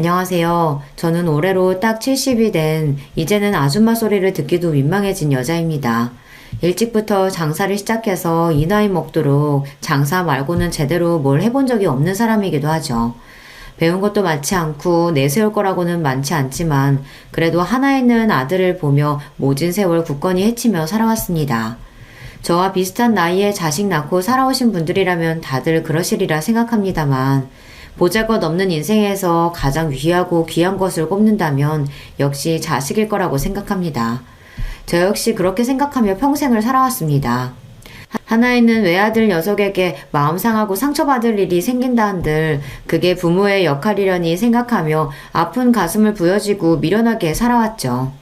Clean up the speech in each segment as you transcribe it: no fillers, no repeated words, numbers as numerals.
안녕하세요. 저는 올해로 딱 70이 된 이제는 아줌마 소리를 듣기도 민망해진 여자입니다. 일찍부터 장사를 시작해서 이 나이 먹도록 장사 말고는 제대로 뭘 해본 적이 없는 사람이기도 하죠. 배운 것도 많지 않고 내세울 거라고는 많지 않지만 그래도 하나 있는 아들을 보며 모진 세월 굳건히 헤치며 살아왔습니다. 저와 비슷한 나이에 자식 낳고 살아오신 분들이라면 다들 그러시리라 생각합니다만 보잘것없는 인생에서 가장 귀하고 귀한 것을 꼽는다면 역시 자식일 거라고 생각합니다. 저 역시 그렇게 생각하며 평생을 살아왔습니다. 하나 있는 외아들 녀석에게 마음 상하고 상처받을 일이 생긴다 한들 그게 부모의 역할이려니 생각하며 아픈 가슴을 부여지고 미련하게 살아왔죠.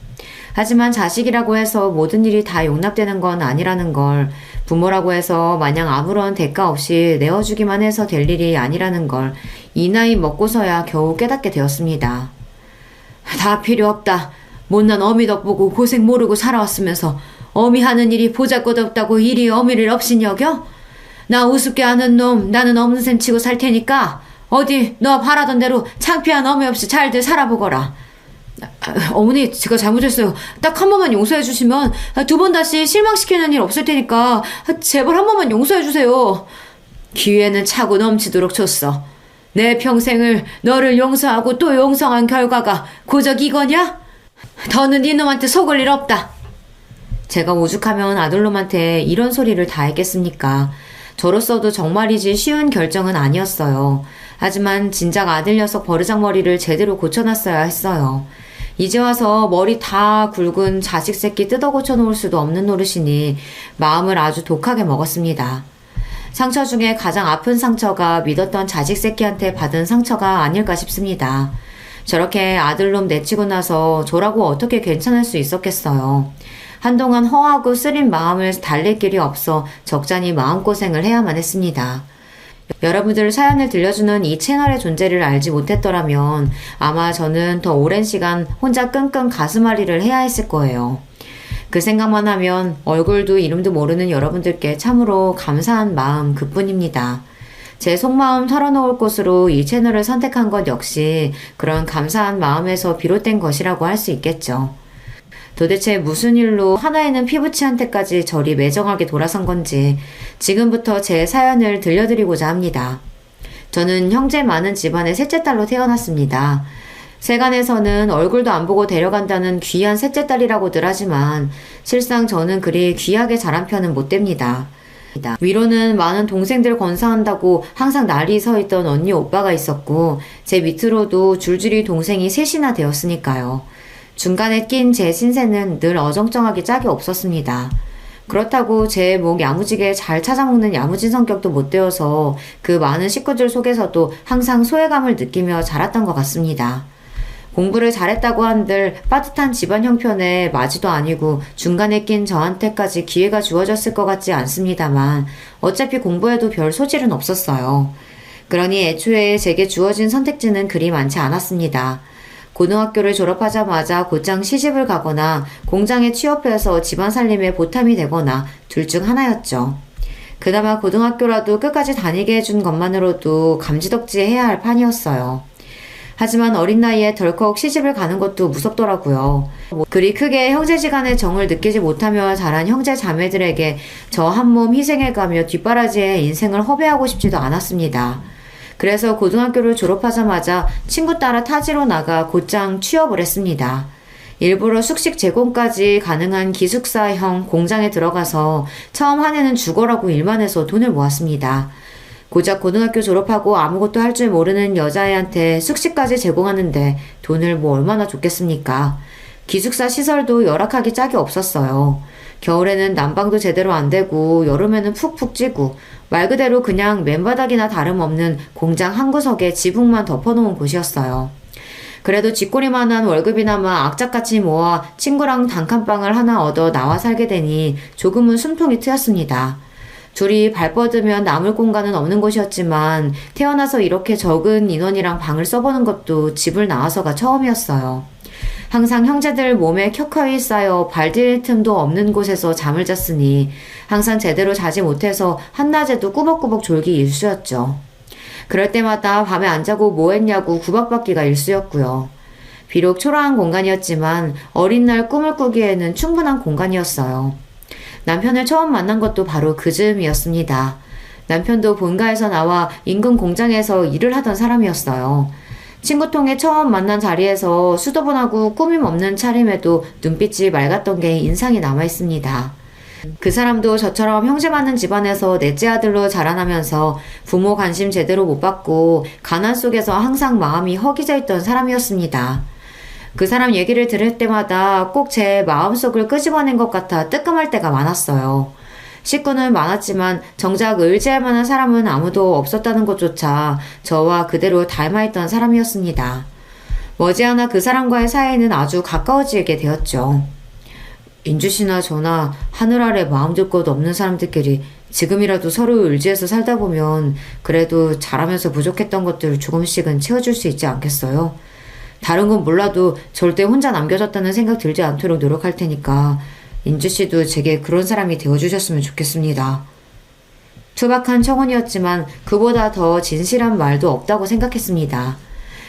하지만 자식이라고 해서 모든 일이 다 용납되는 건 아니라는 걸, 부모라고 해서 마냥 아무런 대가 없이 내어주기만 해서 될 일이 아니라는 걸 이 나이 먹고서야 겨우 깨닫게 되었습니다. 다 필요 없다. 못난 어미 덕보고 고생 모르고 살아왔으면서 어미 하는 일이 보잘것없다고 일이 어미를 없인 여겨? 나 우습게 아는 놈 나는 없는 셈 치고 살 테니까 어디 너 바라던 대로 창피한 어미 없이 잘들 살아보거라. 어머니, 제가 잘못했어요. 딱 한 번만 용서해 주시면 두 번 다시 실망시키는 일 없을 테니까 제발 한 번만 용서해 주세요. 기회는 차고 넘치도록 줬어. 내 평생을 너를 용서하고 또 용서한 결과가 고작 이거냐? 더는 이놈한테 속을 일 없다. 제가 오죽하면 아들놈한테 이런 소리를 다 했겠습니까? 저로서도 정말이지 쉬운 결정은 아니었어요. 하지만 진작 아들 녀석 버르장머리를 제대로 고쳐놨어야 했어요. 이제 와서 머리 다 굵은 자식 새끼 뜯어 고쳐놓을 수도 없는 노릇이니 마음을 아주 독하게 먹었습니다. 상처 중에 가장 아픈 상처가 믿었던 자식 새끼한테 받은 상처가 아닐까 싶습니다. 저렇게 아들놈 내치고 나서 저라고 어떻게 괜찮을 수 있었겠어요. 한동안 허하고 쓰린 마음을 달랠 길이 없어 적잖이 마음고생을 해야만 했습니다. 여러분들 사연을 들려주는 이 채널의 존재를 알지 못했더라면 아마 저는 더 오랜 시간 혼자 끙끙 가슴앓이를 해야 했을 거예요. 그 생각만 하면 얼굴도 이름도 모르는 여러분들께 참으로 감사한 마음 그뿐입니다. 제 속마음 털어놓을 곳으로 이 채널을 선택한 것 역시 그런 감사한 마음에서 비롯된 것이라고 할 수 있겠죠. 도대체 무슨 일로 하나에는 피부치한테까지 저리 매정하게 돌아선 건지 지금부터 제 사연을 들려드리고자 합니다. 저는 형제 많은 집안의 셋째 딸로 태어났습니다. 세간에서는 얼굴도 안 보고 데려간다는 귀한 셋째 딸이라고들 하지만 실상 저는 그리 귀하게 자란 편은 못 됩니다. 위로는 많은 동생들 건사한다고 항상 날이 서 있던 언니 오빠가 있었고 제 밑으로도 줄줄이 동생이 셋이나 되었으니까요. 중간에 낀 제 신세는 늘 어정쩡하게 짝이 없었습니다. 그렇다고 제 목 야무지게 잘 찾아먹는 야무진 성격도 못 되어서 그 많은 식구들 속에서도 항상 소외감을 느끼며 자랐던 것 같습니다. 공부를 잘했다고 한들 빠듯한 집안 형편에 맞이도 아니고 중간에 낀 저한테까지 기회가 주어졌을 것 같지 않습니다만 어차피 공부에도 별 소질은 없었어요. 그러니 애초에 제게 주어진 선택지는 그리 많지 않았습니다. 고등학교를 졸업하자마자 곧장 시집을 가거나 공장에 취업해서 집안 살림에 보탬이 되거나 둘 중 하나였죠. 그나마 고등학교라도 끝까지 다니게 해준 것만으로도 감지덕지해야 할 판이었어요. 하지만 어린 나이에 덜컥 시집을 가는 것도 무섭더라고요. 그리 크게 형제지간의 정을 느끼지 못하며 자란 형제 자매들에게 저 한 몸 희생해가며 뒷바라지에 인생을 허비하고 싶지도 않았습니다. 그래서 고등학교를 졸업하자마자 친구 따라 타지로 나가 곧장 취업을 했습니다. 일부러 숙식 제공까지 가능한 기숙사형 공장에 들어가서 처음 한 해는 죽어라고 일만 해서 돈을 모았습니다. 고작 고등학교 졸업하고 아무것도 할 줄 모르는 여자애한테 숙식까지 제공하는데 돈을 뭐 얼마나 줬겠습니까? 기숙사 시설도 열악하기 짝이 없었어요. 겨울에는 난방도 제대로 안 되고 여름에는 푹푹 찌고 말 그대로 그냥 맨바닥이나 다름없는 공장 한 구석에 지붕만 덮어놓은 곳이었어요. 그래도 쥐꼬리만한 월급이나마 악착같이 모아 친구랑 단칸방을 하나 얻어 나와 살게 되니 조금은 숨통이 트였습니다. 둘이 발 뻗으면 남을 공간은 없는 곳이었지만 태어나서 이렇게 적은 인원이랑 방을 써보는 것도 집을 나와서가 처음이었어요. 항상 형제들 몸에 켜켜이 쌓여 발디딜 틈도 없는 곳에서 잠을 잤으니 항상 제대로 자지 못해서 한낮에도 꾸벅꾸벅 졸기 일쑤였죠. 그럴 때마다 밤에 안 자고 뭐 했냐고 구박받기가 일쑤였고요. 비록 초라한 공간이었지만 어린 날 꿈을 꾸기에는 충분한 공간이었어요. 남편을 처음 만난 것도 바로 그 즈음이었습니다. 남편도 본가에서 나와 인근 공장에서 일을 하던 사람이었어요. 친구통에 처음 만난 자리에서 수더분하고 꾸밈 없는 차림에도 눈빛이 맑았던 게 인상이 남아있습니다. 그 사람도 저처럼 형제 많은 집안에서 넷째 아들로 자라나면서 부모 관심 제대로 못 받고 가난 속에서 항상 마음이 허기져 있던 사람이었습니다. 그 사람 얘기를 들을 때마다 꼭 제 마음속을 끄집어낸 것 같아 뜨끔할 때가 많았어요. 식구는 많았지만 정작 의지할 만한 사람은 아무도 없었다는 것조차 저와 그대로 닮아있던 사람이었습니다. 머지않아 그 사람과의 사이는 아주 가까워지게 되었죠. 인주씨나 저나 하늘 아래 마음 둘 것 없는 사람들끼리 지금이라도 서로 의지해서 살다 보면 그래도 잘하면서 부족했던 것들을 조금씩은 채워줄 수 있지 않겠어요? 다른 건 몰라도 절대 혼자 남겨졌다는 생각 들지 않도록 노력할 테니까 인주씨도 제게 그런 사람이 되어주셨으면 좋겠습니다. 투박한 청혼이었지만 그보다 더 진실한 말도 없다고 생각했습니다.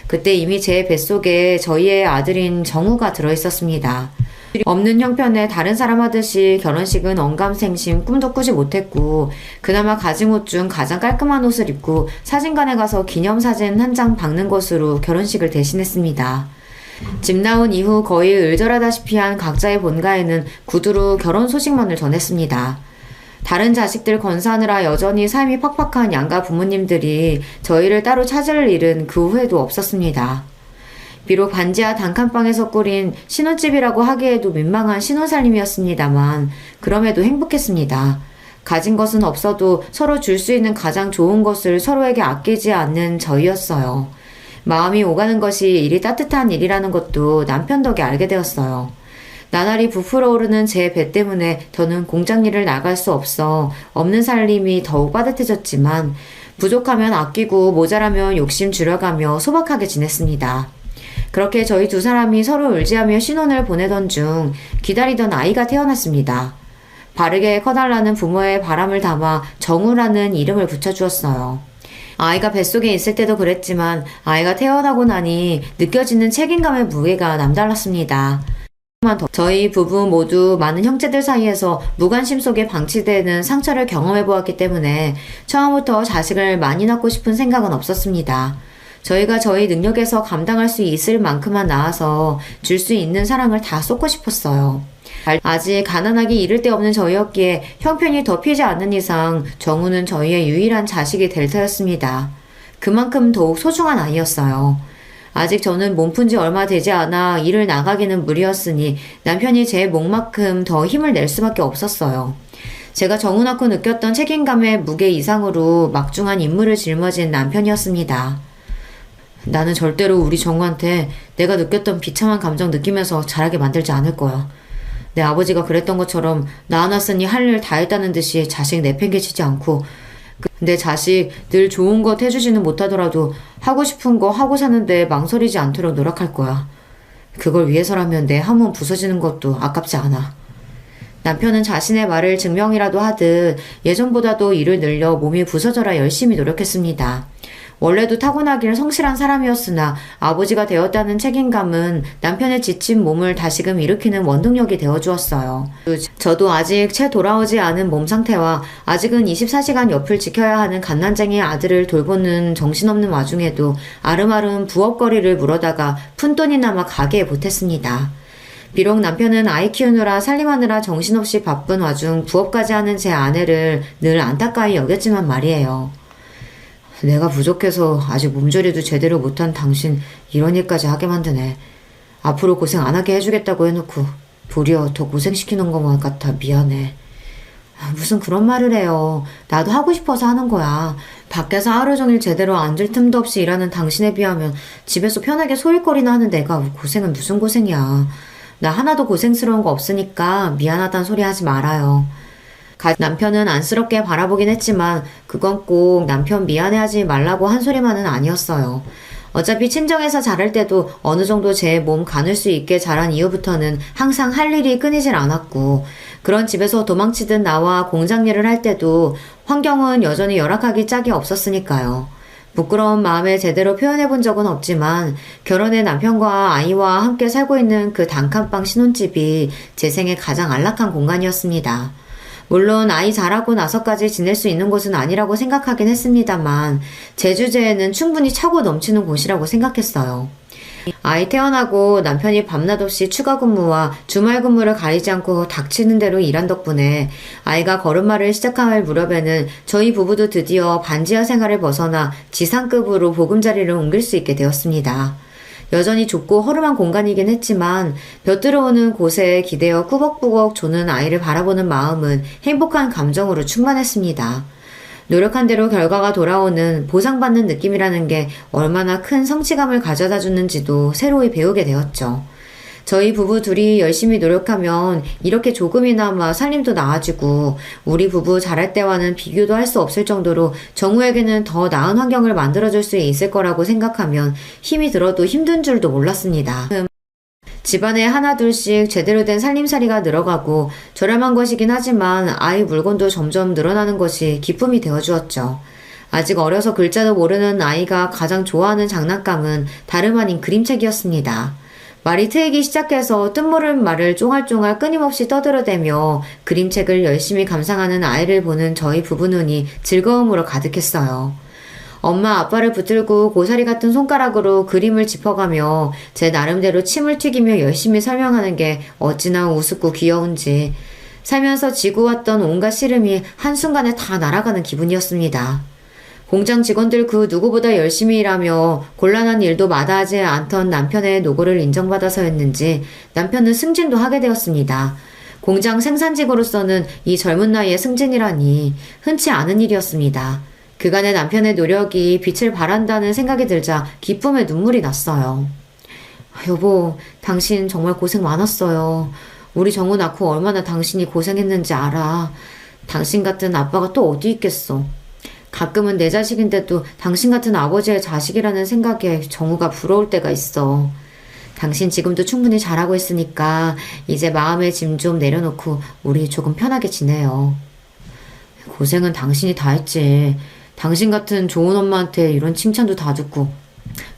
그때 이미 제 뱃속에 저희의 아들인 정우가 들어있었습니다. 없는 형편에 다른 사람 하듯이 결혼식은 언감생심 꿈도 꾸지 못했고 그나마 가진 옷 중 가장 깔끔한 옷을 입고 사진관에 가서 기념사진 한 장 박는 것으로 결혼식을 대신했습니다. 집 나온 이후 거의 을절하다시피 한 각자의 본가에는 구두로 결혼 소식만을 전했습니다. 다른 자식들 건사하느라 여전히 삶이 팍팍한 양가 부모님들이 저희를 따로 찾을 일은 그 후에도 없었습니다. 비록 반지하 단칸방에서 꾸린 신혼집이라고 하기에도 민망한 신혼살림이었습니다만 그럼에도 행복했습니다. 가진 것은 없어도 서로 줄 수 있는 가장 좋은 것을 서로에게 아끼지 않는 저희였어요. 마음이 오가는 것이 일이 따뜻한 일이라는 것도 남편 덕에 알게 되었어요. 나날이 부풀어 오르는 제 배 때문에 더는 공장 일을 나갈 수 없어 없는 살림이 더욱 빠듯해졌지만 부족하면 아끼고 모자라면 욕심 줄여가며 소박하게 지냈습니다. 그렇게 저희 두 사람이 서로 의지하며 신혼을 보내던 중 기다리던 아이가 태어났습니다. 바르게 커달라는 부모의 바람을 담아 정우라는 이름을 붙여주었어요. 아이가 뱃속에 있을 때도 그랬지만 아이가 태어나고 나니 느껴지는 책임감의 무게가 남달랐습니다. 저희 부부 모두 많은 형제들 사이에서 무관심 속에 방치되는 상처를 경험해보았기 때문에 처음부터 자식을 많이 낳고 싶은 생각은 없었습니다. 저희가 저희 능력에서 감당할 수 있을 만큼만 낳아서 줄 수 있는 사랑을 다 쏟고 싶었어요. 아직 가난하기 이를 데 없는 저희였기에 형편이 덮이지 않는 이상 정우는 저희의 유일한 자식이 될 터였습니다. 그만큼 더욱 소중한 아이였어요. 아직 저는 몸푼 지 얼마 되지 않아 일을 나가기는 무리였으니 남편이 제 몫만큼 더 힘을 낼 수밖에 없었어요. 제가 정우 낳고 느꼈던 책임감의 무게 이상으로 막중한 임무를 짊어진 남편이었습니다. 나는 절대로 우리 정우한테 내가 느꼈던 비참한 감정 느끼면서 자라게 만들지 않을 거야. 내 아버지가 그랬던 것처럼 낳아놨으니 할 일 다 했다는 듯이 자식 내팽개치지 않고 내 자식 늘 좋은 것 해주지는 못하더라도 하고 싶은 거 하고 사는데 망설이지 않도록 노력할 거야. 그걸 위해서라면 내 한 몸 부서지는 것도 아깝지 않아. 남편은 자신의 말을 증명이라도 하듯 예전보다도 일을 늘려 몸이 부서져라 열심히 노력했습니다. 원래도 타고나길 성실한 사람이었으나 아버지가 되었다는 책임감은 남편의 지친 몸을 다시금 일으키는 원동력이 되어주었어요. 저도 아직 채 돌아오지 않은 몸 상태와 아직은 24시간 옆을 지켜야 하는 갓난쟁이 아들을 돌보는 정신없는 와중에도 아름아름 부업거리를 물어다가 푼돈이나마 가게에 보탰습니다. 비록 남편은 아이 키우느라 살림하느라 정신없이 바쁜 와중 부업까지 하는 제 아내를 늘 안타까이 여겼지만 말이에요. 내가 부족해서 아직 몸조리도 제대로 못한 당신 이런 일까지 하게 만드네. 앞으로 고생 안 하게 해주겠다고 해놓고 도리어 더 고생시키는 것만 같아 미안해. 무슨 그런 말을 해요. 나도 하고 싶어서 하는 거야. 밖에서 하루 종일 제대로 앉을 틈도 없이 일하는 당신에 비하면 집에서 편하게 소일거리나 하는 내가 고생은 무슨 고생이야. 나 하나도 고생스러운 거 없으니까 미안하단 소리 하지 말아요. 남편은 안쓰럽게 바라보긴 했지만 그건 꼭 남편 미안해하지 말라고 한 소리만은 아니었어요. 어차피 친정에서 자랄 때도 어느 정도 제 몸 가눌 수 있게 자란 이후부터는 항상 할 일이 끊이질 않았고 그런 집에서 도망치듯 나와 공장 일을 할 때도 환경은 여전히 열악하기 짝이 없었으니까요. 부끄러운 마음을 제대로 표현해 본 적은 없지만 결혼해 남편과 아이와 함께 살고 있는 그 단칸방 신혼집이 제 생애 가장 안락한 공간이었습니다. 물론 아이 자라고 나서까지 지낼 수 있는 곳은 아니라고 생각하긴 했습니다만 제 주제에는 충분히 차고 넘치는 곳이라고 생각했어요. 아이 태어나고 남편이 밤낮 없이 추가 근무와 주말 근무를 가리지 않고 닥치는 대로 일한 덕분에 아이가 걸음마를 시작할 무렵에는 저희 부부도 드디어 반지하 생활을 벗어나 지상급으로 보금자리를 옮길 수 있게 되었습니다. 여전히 좁고 허름한 공간이긴 했지만 벼들어오는 곳에 기대어 꾸벅꾸벅 조는 아이를 바라보는 마음은 행복한 감정으로 충만했습니다. 노력한 대로 결과가 돌아오는 보상받는 느낌이라는 게 얼마나 큰 성취감을 가져다 주는지도 새로이 배우게 되었죠. 저희 부부 둘이 열심히 노력하면 이렇게 조금이나마 살림도 나아지고 우리 부부 잘할 때와는 비교도 할 수 없을 정도로 정우에게는 더 나은 환경을 만들어줄 수 있을 거라고 생각하면 힘이 들어도 힘든 줄도 몰랐습니다. 집안에 하나둘씩 제대로 된 살림살이가 늘어가고 저렴한 것이긴 하지만 아이 물건도 점점 늘어나는 것이 기쁨이 되어주었죠. 아직 어려서 글자도 모르는 아이가 가장 좋아하는 장난감은 다름 아닌 그림책이었습니다. 말이 트이기 시작해서 뜻모를 말을 쫑알쫑알 끊임없이 떠들어대며 그림책을 열심히 감상하는 아이를 보는 저희 부부 눈이 즐거움으로 가득했어요. 엄마 아빠를 붙들고 고사리 같은 손가락으로 그림을 짚어가며 제 나름대로 침을 튀기며 열심히 설명하는 게 어찌나 우습고 귀여운지 살면서 지고 왔던 온갖 시름이 한순간에 다 날아가는 기분이었습니다. 공장 직원들 그 누구보다 열심히 일하며 곤란한 일도 마다하지 않던 남편의 노고를 인정받아서였는지 남편은 승진도 하게 되었습니다. 공장 생산직으로서는 이 젊은 나이에 승진이라니 흔치 않은 일이었습니다. 그간의 남편의 노력이 빛을 발한다는 생각이 들자 기쁨에 눈물이 났어요. 여보, 당신 정말 고생 많았어요. 우리 정우 낳고 얼마나 당신이 고생했는지 알아. 당신 같은 아빠가 또 어디 있겠어. 가끔은 내 자식인데도 당신 같은 아버지의 자식이라는 생각에 정우가 부러울 때가 있어. 당신 지금도 충분히 잘하고 있으니까 이제 마음의 짐 좀 내려놓고 우리 조금 편하게 지내요. 고생은 당신이 다 했지. 당신 같은 좋은 엄마한테 이런 칭찬도 다 듣고.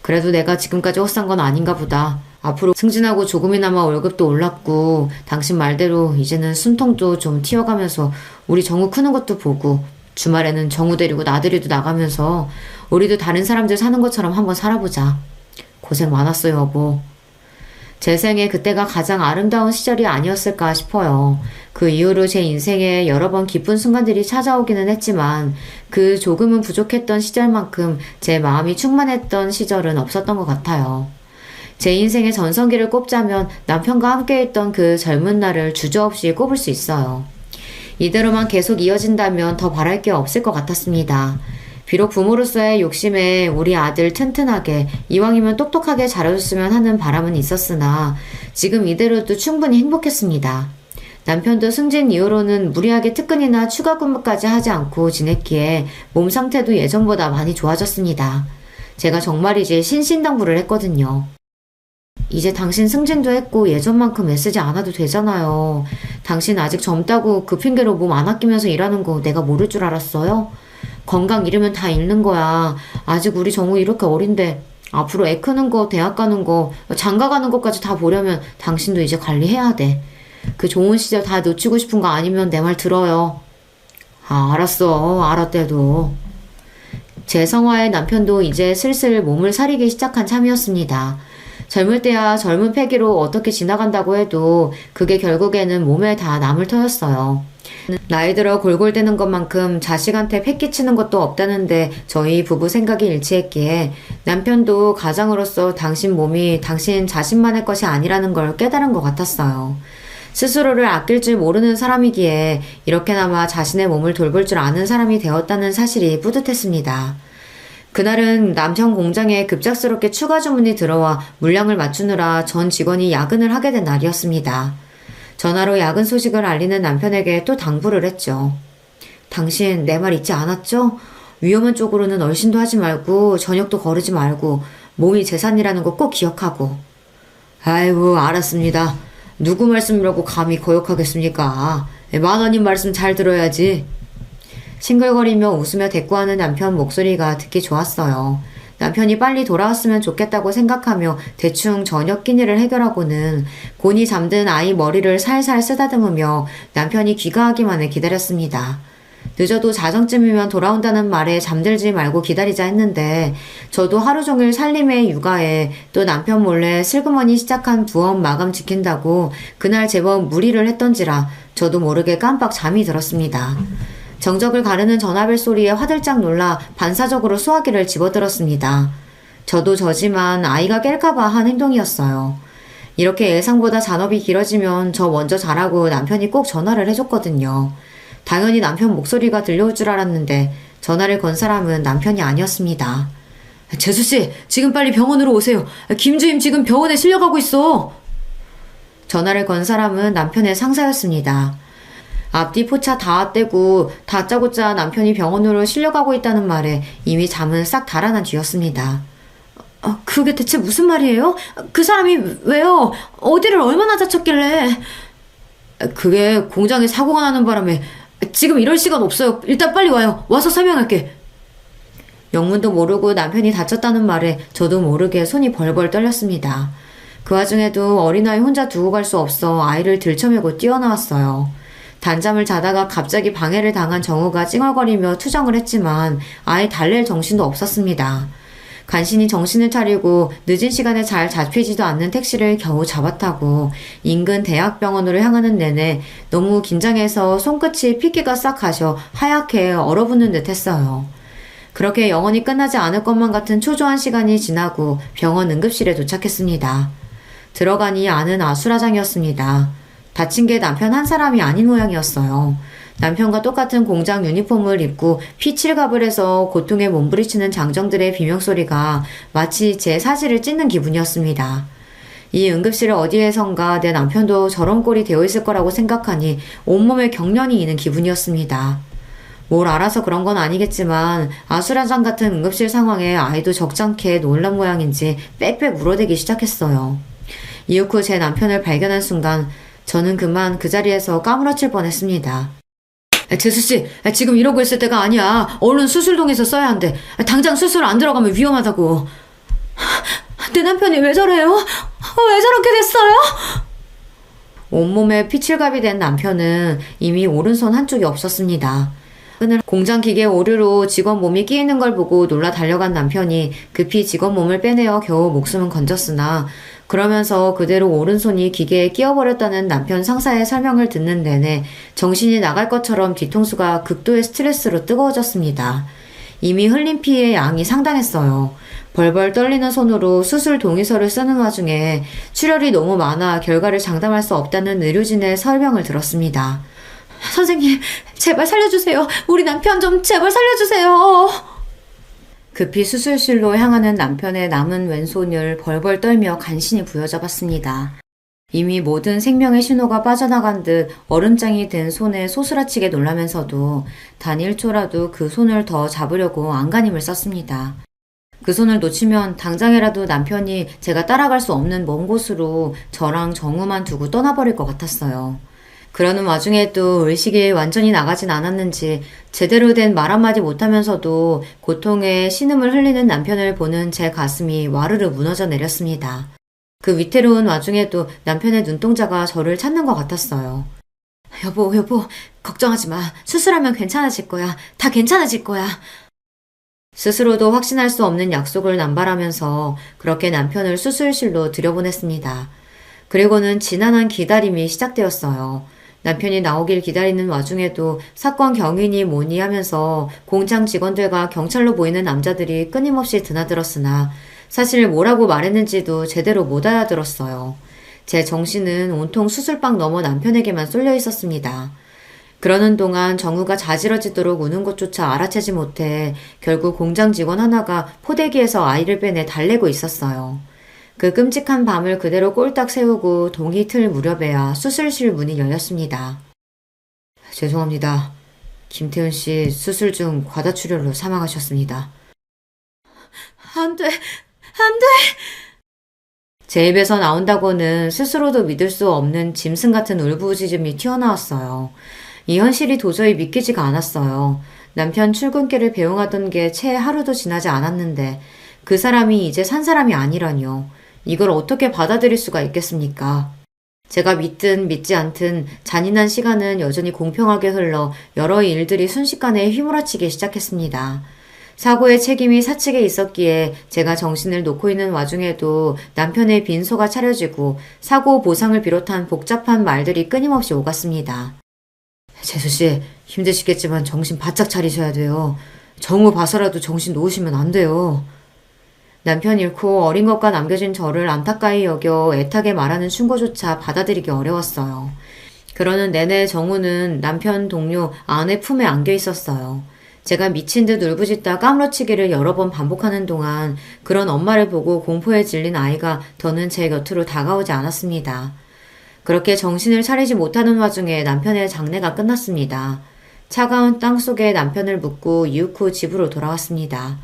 그래도 내가 지금까지 헛산 건 아닌가 보다. 앞으로 승진하고 조금이나마 월급도 올랐고 당신 말대로 이제는 숨통도 좀 튀어가면서 우리 정우 크는 것도 보고 주말에는 정우 데리고 나들이도 나가면서 우리도 다른 사람들 사는 것처럼 한번 살아보자. 고생 많았어요, 여보. 제 생에 그때가 가장 아름다운 시절이 아니었을까 싶어요. 그 이후로 제 인생에 여러 번 기쁜 순간들이 찾아오기는 했지만 그 조금은 부족했던 시절만큼 제 마음이 충만했던 시절은 없었던 것 같아요. 제 인생의 전성기를 꼽자면 남편과 함께 있던 그 젊은 날을 주저없이 꼽을 수 있어요. 이대로만 계속 이어진다면 더 바랄 게 없을 것 같았습니다. 비록 부모로서의 욕심에 우리 아들 튼튼하게 이왕이면 똑똑하게 자라줬으면 하는 바람은 있었으나 지금 이대로도 충분히 행복했습니다. 남편도 승진 이후로는 무리하게 특근이나 추가 근무까지 하지 않고 지냈기에 몸 상태도 예전보다 많이 좋아졌습니다. 제가 정말이지 신신당부를 했거든요. 이제 당신 승진도 했고 예전만큼 애쓰지 않아도 되잖아요. 당신 아직 젊다고 그 핑계로 몸 안 아끼면서 일하는 거 내가 모를 줄 알았어요? 건강 잃으면 다 잃는 거야. 아직 우리 정우 이렇게 어린데 앞으로 애 크는 거, 대학 가는 거, 장가 가는 것까지 다 보려면 당신도 이제 관리해야 돼. 그 좋은 시절 다 놓치고 싶은 거 아니면 내 말 들어요. 아, 알았어. 알았대도. 제 성화의 남편도 이제 슬슬 몸을 사리기 시작한 참이었습니다. 젊을 때야 젊은 패기로 어떻게 지나간다고 해도 그게 결국에는 몸에 다 남을 터였어요. 나이 들어 골골대는 것만큼 자식한테 패 끼치는 것도 없다는데 저희 부부 생각이 일치했기에 남편도 가장으로서 당신 몸이 당신 자신만의 것이 아니라는 걸 깨달은 것 같았어요. 스스로를 아낄 줄 모르는 사람이기에 이렇게나마 자신의 몸을 돌볼 줄 아는 사람이 되었다는 사실이 뿌듯했습니다. 그날은 남편 공장에 급작스럽게 추가 주문이 들어와 물량을 맞추느라 전 직원이 야근을 하게 된 날이었습니다. 전화로 야근 소식을 알리는 남편에게 또 당부를 했죠. 당신 내 말 잊지 않았죠? 위험한 쪽으로는 얼씬도 하지 말고 저녁도 거르지 말고 몸이 재산이라는 거 꼭 기억하고. 아이고 알았습니다. 누구 말씀이라고 감히 거역하겠습니까? 마누님 말씀 잘 들어야지. 싱글거리며 웃으며 대꾸하는 남편 목소리가 듣기 좋았어요. 남편이 빨리 돌아왔으면 좋겠다고 생각하며 대충 저녁 끼니를 해결하고는 곤히 잠든 아이 머리를 살살 쓰다듬으며 남편이 귀가하기만을 기다렸습니다. 늦어도 자정쯤이면 돌아온다는 말에 잠들지 말고 기다리자 했는데 저도 하루 종일 살림에 육아에 또 남편 몰래 슬그머니 시작한 부업 마감 지킨다고 그날 제법 무리를 했던지라 저도 모르게 깜빡 잠이 들었습니다. 정적을 가르는 전화벨 소리에 화들짝 놀라 반사적으로 수화기를 집어들었습니다. 저도 저지만 아이가 깰까봐 한 행동이었어요. 이렇게 예상보다 잔업이 길어지면 저 먼저 자라고 남편이 꼭 전화를 해줬거든요. 당연히 남편 목소리가 들려올 줄 알았는데 전화를 건 사람은 남편이 아니었습니다. 재수씨, 지금 빨리 병원으로 오세요. 김주임 지금 병원에 실려가고 있어. 전화를 건 사람은 남편의 상사였습니다. 앞뒤 포차 다 떼고 다짜고짜 남편이 병원으로 실려가고 있다는 말에 이미 잠은 싹 달아난 뒤였습니다. 그게 대체 무슨 말이에요? 그 사람이 왜요? 어디를 얼마나 다쳤길래? 그게 공장에 사고가 나는 바람에 지금 이럴 시간 없어요. 일단 빨리 와요. 와서 설명할게. 영문도 모르고 남편이 다쳤다는 말에 저도 모르게 손이 벌벌 떨렸습니다. 그 와중에도 어린아이 혼자 두고 갈 수 없어 아이를 들쳐매고 뛰어나왔어요. 단잠을 자다가 갑자기 방해를 당한 정우가 찡얼거리며 투정을 했지만 아예 달랠 정신도 없었습니다. 간신히 정신을 차리고 늦은 시간에 잘 잡히지도 않는 택시를 겨우 잡아타고 인근 대학병원으로 향하는 내내 너무 긴장해서 손끝이 핏기가 싹 가셔 하얗게 얼어붙는 듯 했어요. 그렇게 영원히 끝나지 않을 것만 같은 초조한 시간이 지나고 병원 응급실에 도착했습니다. 들어가니 안은 아수라장이었습니다. 다친 게 남편 한 사람이 아닌 모양이었어요. 남편과 똑같은 공장 유니폼을 입고 피칠갑을 해서 고통에 몸부리치는 장정들의 비명소리가 마치 제 사지를 찢는 기분이었습니다. 이 응급실 어디에선가 내 남편도 저런 꼴이 되어 있을 거라고 생각하니 온몸에 경련이 이는 기분이었습니다. 뭘 알아서 그런 건 아니겠지만 아수라장 같은 응급실 상황에 아이도 적잖게 놀란 모양인지 빽빽 울어대기 시작했어요. 이윽 후 제 남편을 발견한 순간 저는 그만 그 자리에서 까무러칠 뻔했습니다. 재수씨, 지금 이러고 있을 때가 아니야. 얼른 수술동에서 써야 한대. 당장 수술 안 들어가면 위험하다고. 내 남편이 왜 저래요? 왜 저렇게 됐어요? 온몸에 피칠갑이 된 남편은 이미 오른손 한쪽이 없었습니다. 공장 기계 오류로 직원 몸이 끼이는 걸 보고 놀라 달려간 남편이 급히 직원 몸을 빼내어 겨우 목숨은 건졌으나 그러면서 그대로 오른손이 기계에 끼어버렸다는 남편 상사의 설명을 듣는 내내 정신이 나갈 것처럼 뒤통수가 극도의 스트레스로 뜨거워졌습니다. 이미 흘린 피의 양이 상당했어요. 벌벌 떨리는 손으로 수술 동의서를 쓰는 와중에 출혈이 너무 많아 결과를 장담할 수 없다는 의료진의 설명을 들었습니다. 선생님, 제발 살려주세요. 우리 남편 좀 제발 살려주세요. 급히 수술실로 향하는 남편의 남은 왼손을 벌벌 떨며 간신히 부여잡았습니다. 이미 모든 생명의 신호가 빠져나간 듯 얼음장이 된 손에 소스라치게 놀라면서도 단 1초라도 그 손을 더 잡으려고 안간힘을 썼습니다. 그 손을 놓치면 당장이라도 남편이 제가 따라갈 수 없는 먼 곳으로 저랑 정우만 두고 떠나버릴 것 같았어요. 그러는 와중에도 의식이 완전히 나가진 않았는지 제대로 된 말 한마디 못하면서도 고통에 신음을 흘리는 남편을 보는 제 가슴이 와르르 무너져 내렸습니다. 그 위태로운 와중에도 남편의 눈동자가 저를 찾는 것 같았어요. 여보, 걱정하지 마. 수술하면 괜찮아질 거야. 다 괜찮아질 거야. 스스로도 확신할 수 없는 약속을 남발하면서 그렇게 남편을 수술실로 들여보냈습니다. 그리고는 지난한 기다림이 시작되었어요. 남편이 나오길 기다리는 와중에도 사건 경위니 뭐니 하면서 공장 직원들과 경찰로 보이는 남자들이 끊임없이 드나들었으나 사실 뭐라고 말했는지도 제대로 못 알아들었어요. 제 정신은 온통 수술방 너머 남편에게만 쏠려 있었습니다. 그러는 동안 정우가 자지러지도록 우는 것조차 알아채지 못해 결국 공장 직원 하나가 포대기에서 아이를 빼내 달래고 있었어요. 그 끔찍한 밤을 그대로 꼴딱 세우고 동이 틀 무렵에야 수술실 문이 열렸습니다. 죄송합니다. 김태훈 씨 수술 중 과다출혈로 사망하셨습니다. 안 돼. 제 입에서 나온다고는 스스로도 믿을 수 없는 짐승 같은 울부짖음이 튀어나왔어요. 이 현실이 도저히 믿기지가 않았어요. 남편 출근길을 배웅하던 게 채 하루도 지나지 않았는데 그 사람이 이제 산 사람이 아니라뇨. 이걸 어떻게 받아들일 수가 있겠습니까? 제가 믿든 믿지 않든 잔인한 시간은 여전히 공평하게 흘러 여러 일들이 순식간에 휘몰아치기 시작했습니다. 사고의 책임이 사측에 있었기에 제가 정신을 놓고 있는 와중에도 남편의 빈소가 차려지고 사고 보상을 비롯한 복잡한 말들이 끊임없이 오갔습니다. 재수씨, 힘드시겠지만 정신 바짝 차리셔야 돼요. 정우 봐서라도 정신 놓으시면 안 돼요. 남편 잃고 어린 것과 남겨진 저를 안타까이 여겨 애타게 말하는 충고조차 받아들이기 어려웠어요. 그러는 내내 정우는 남편 동료 아내 품에 안겨 있었어요. 제가 미친 듯 울부짖다 까무러치기를 여러 번 반복하는 동안 그런 엄마를 보고 공포에 질린 아이가 더는 제 곁으로 다가오지 않았습니다. 그렇게 정신을 차리지 못하는 와중에 남편의 장례가 끝났습니다. 차가운 땅 속에 남편을 묻고 이윽 후 집으로 돌아왔습니다.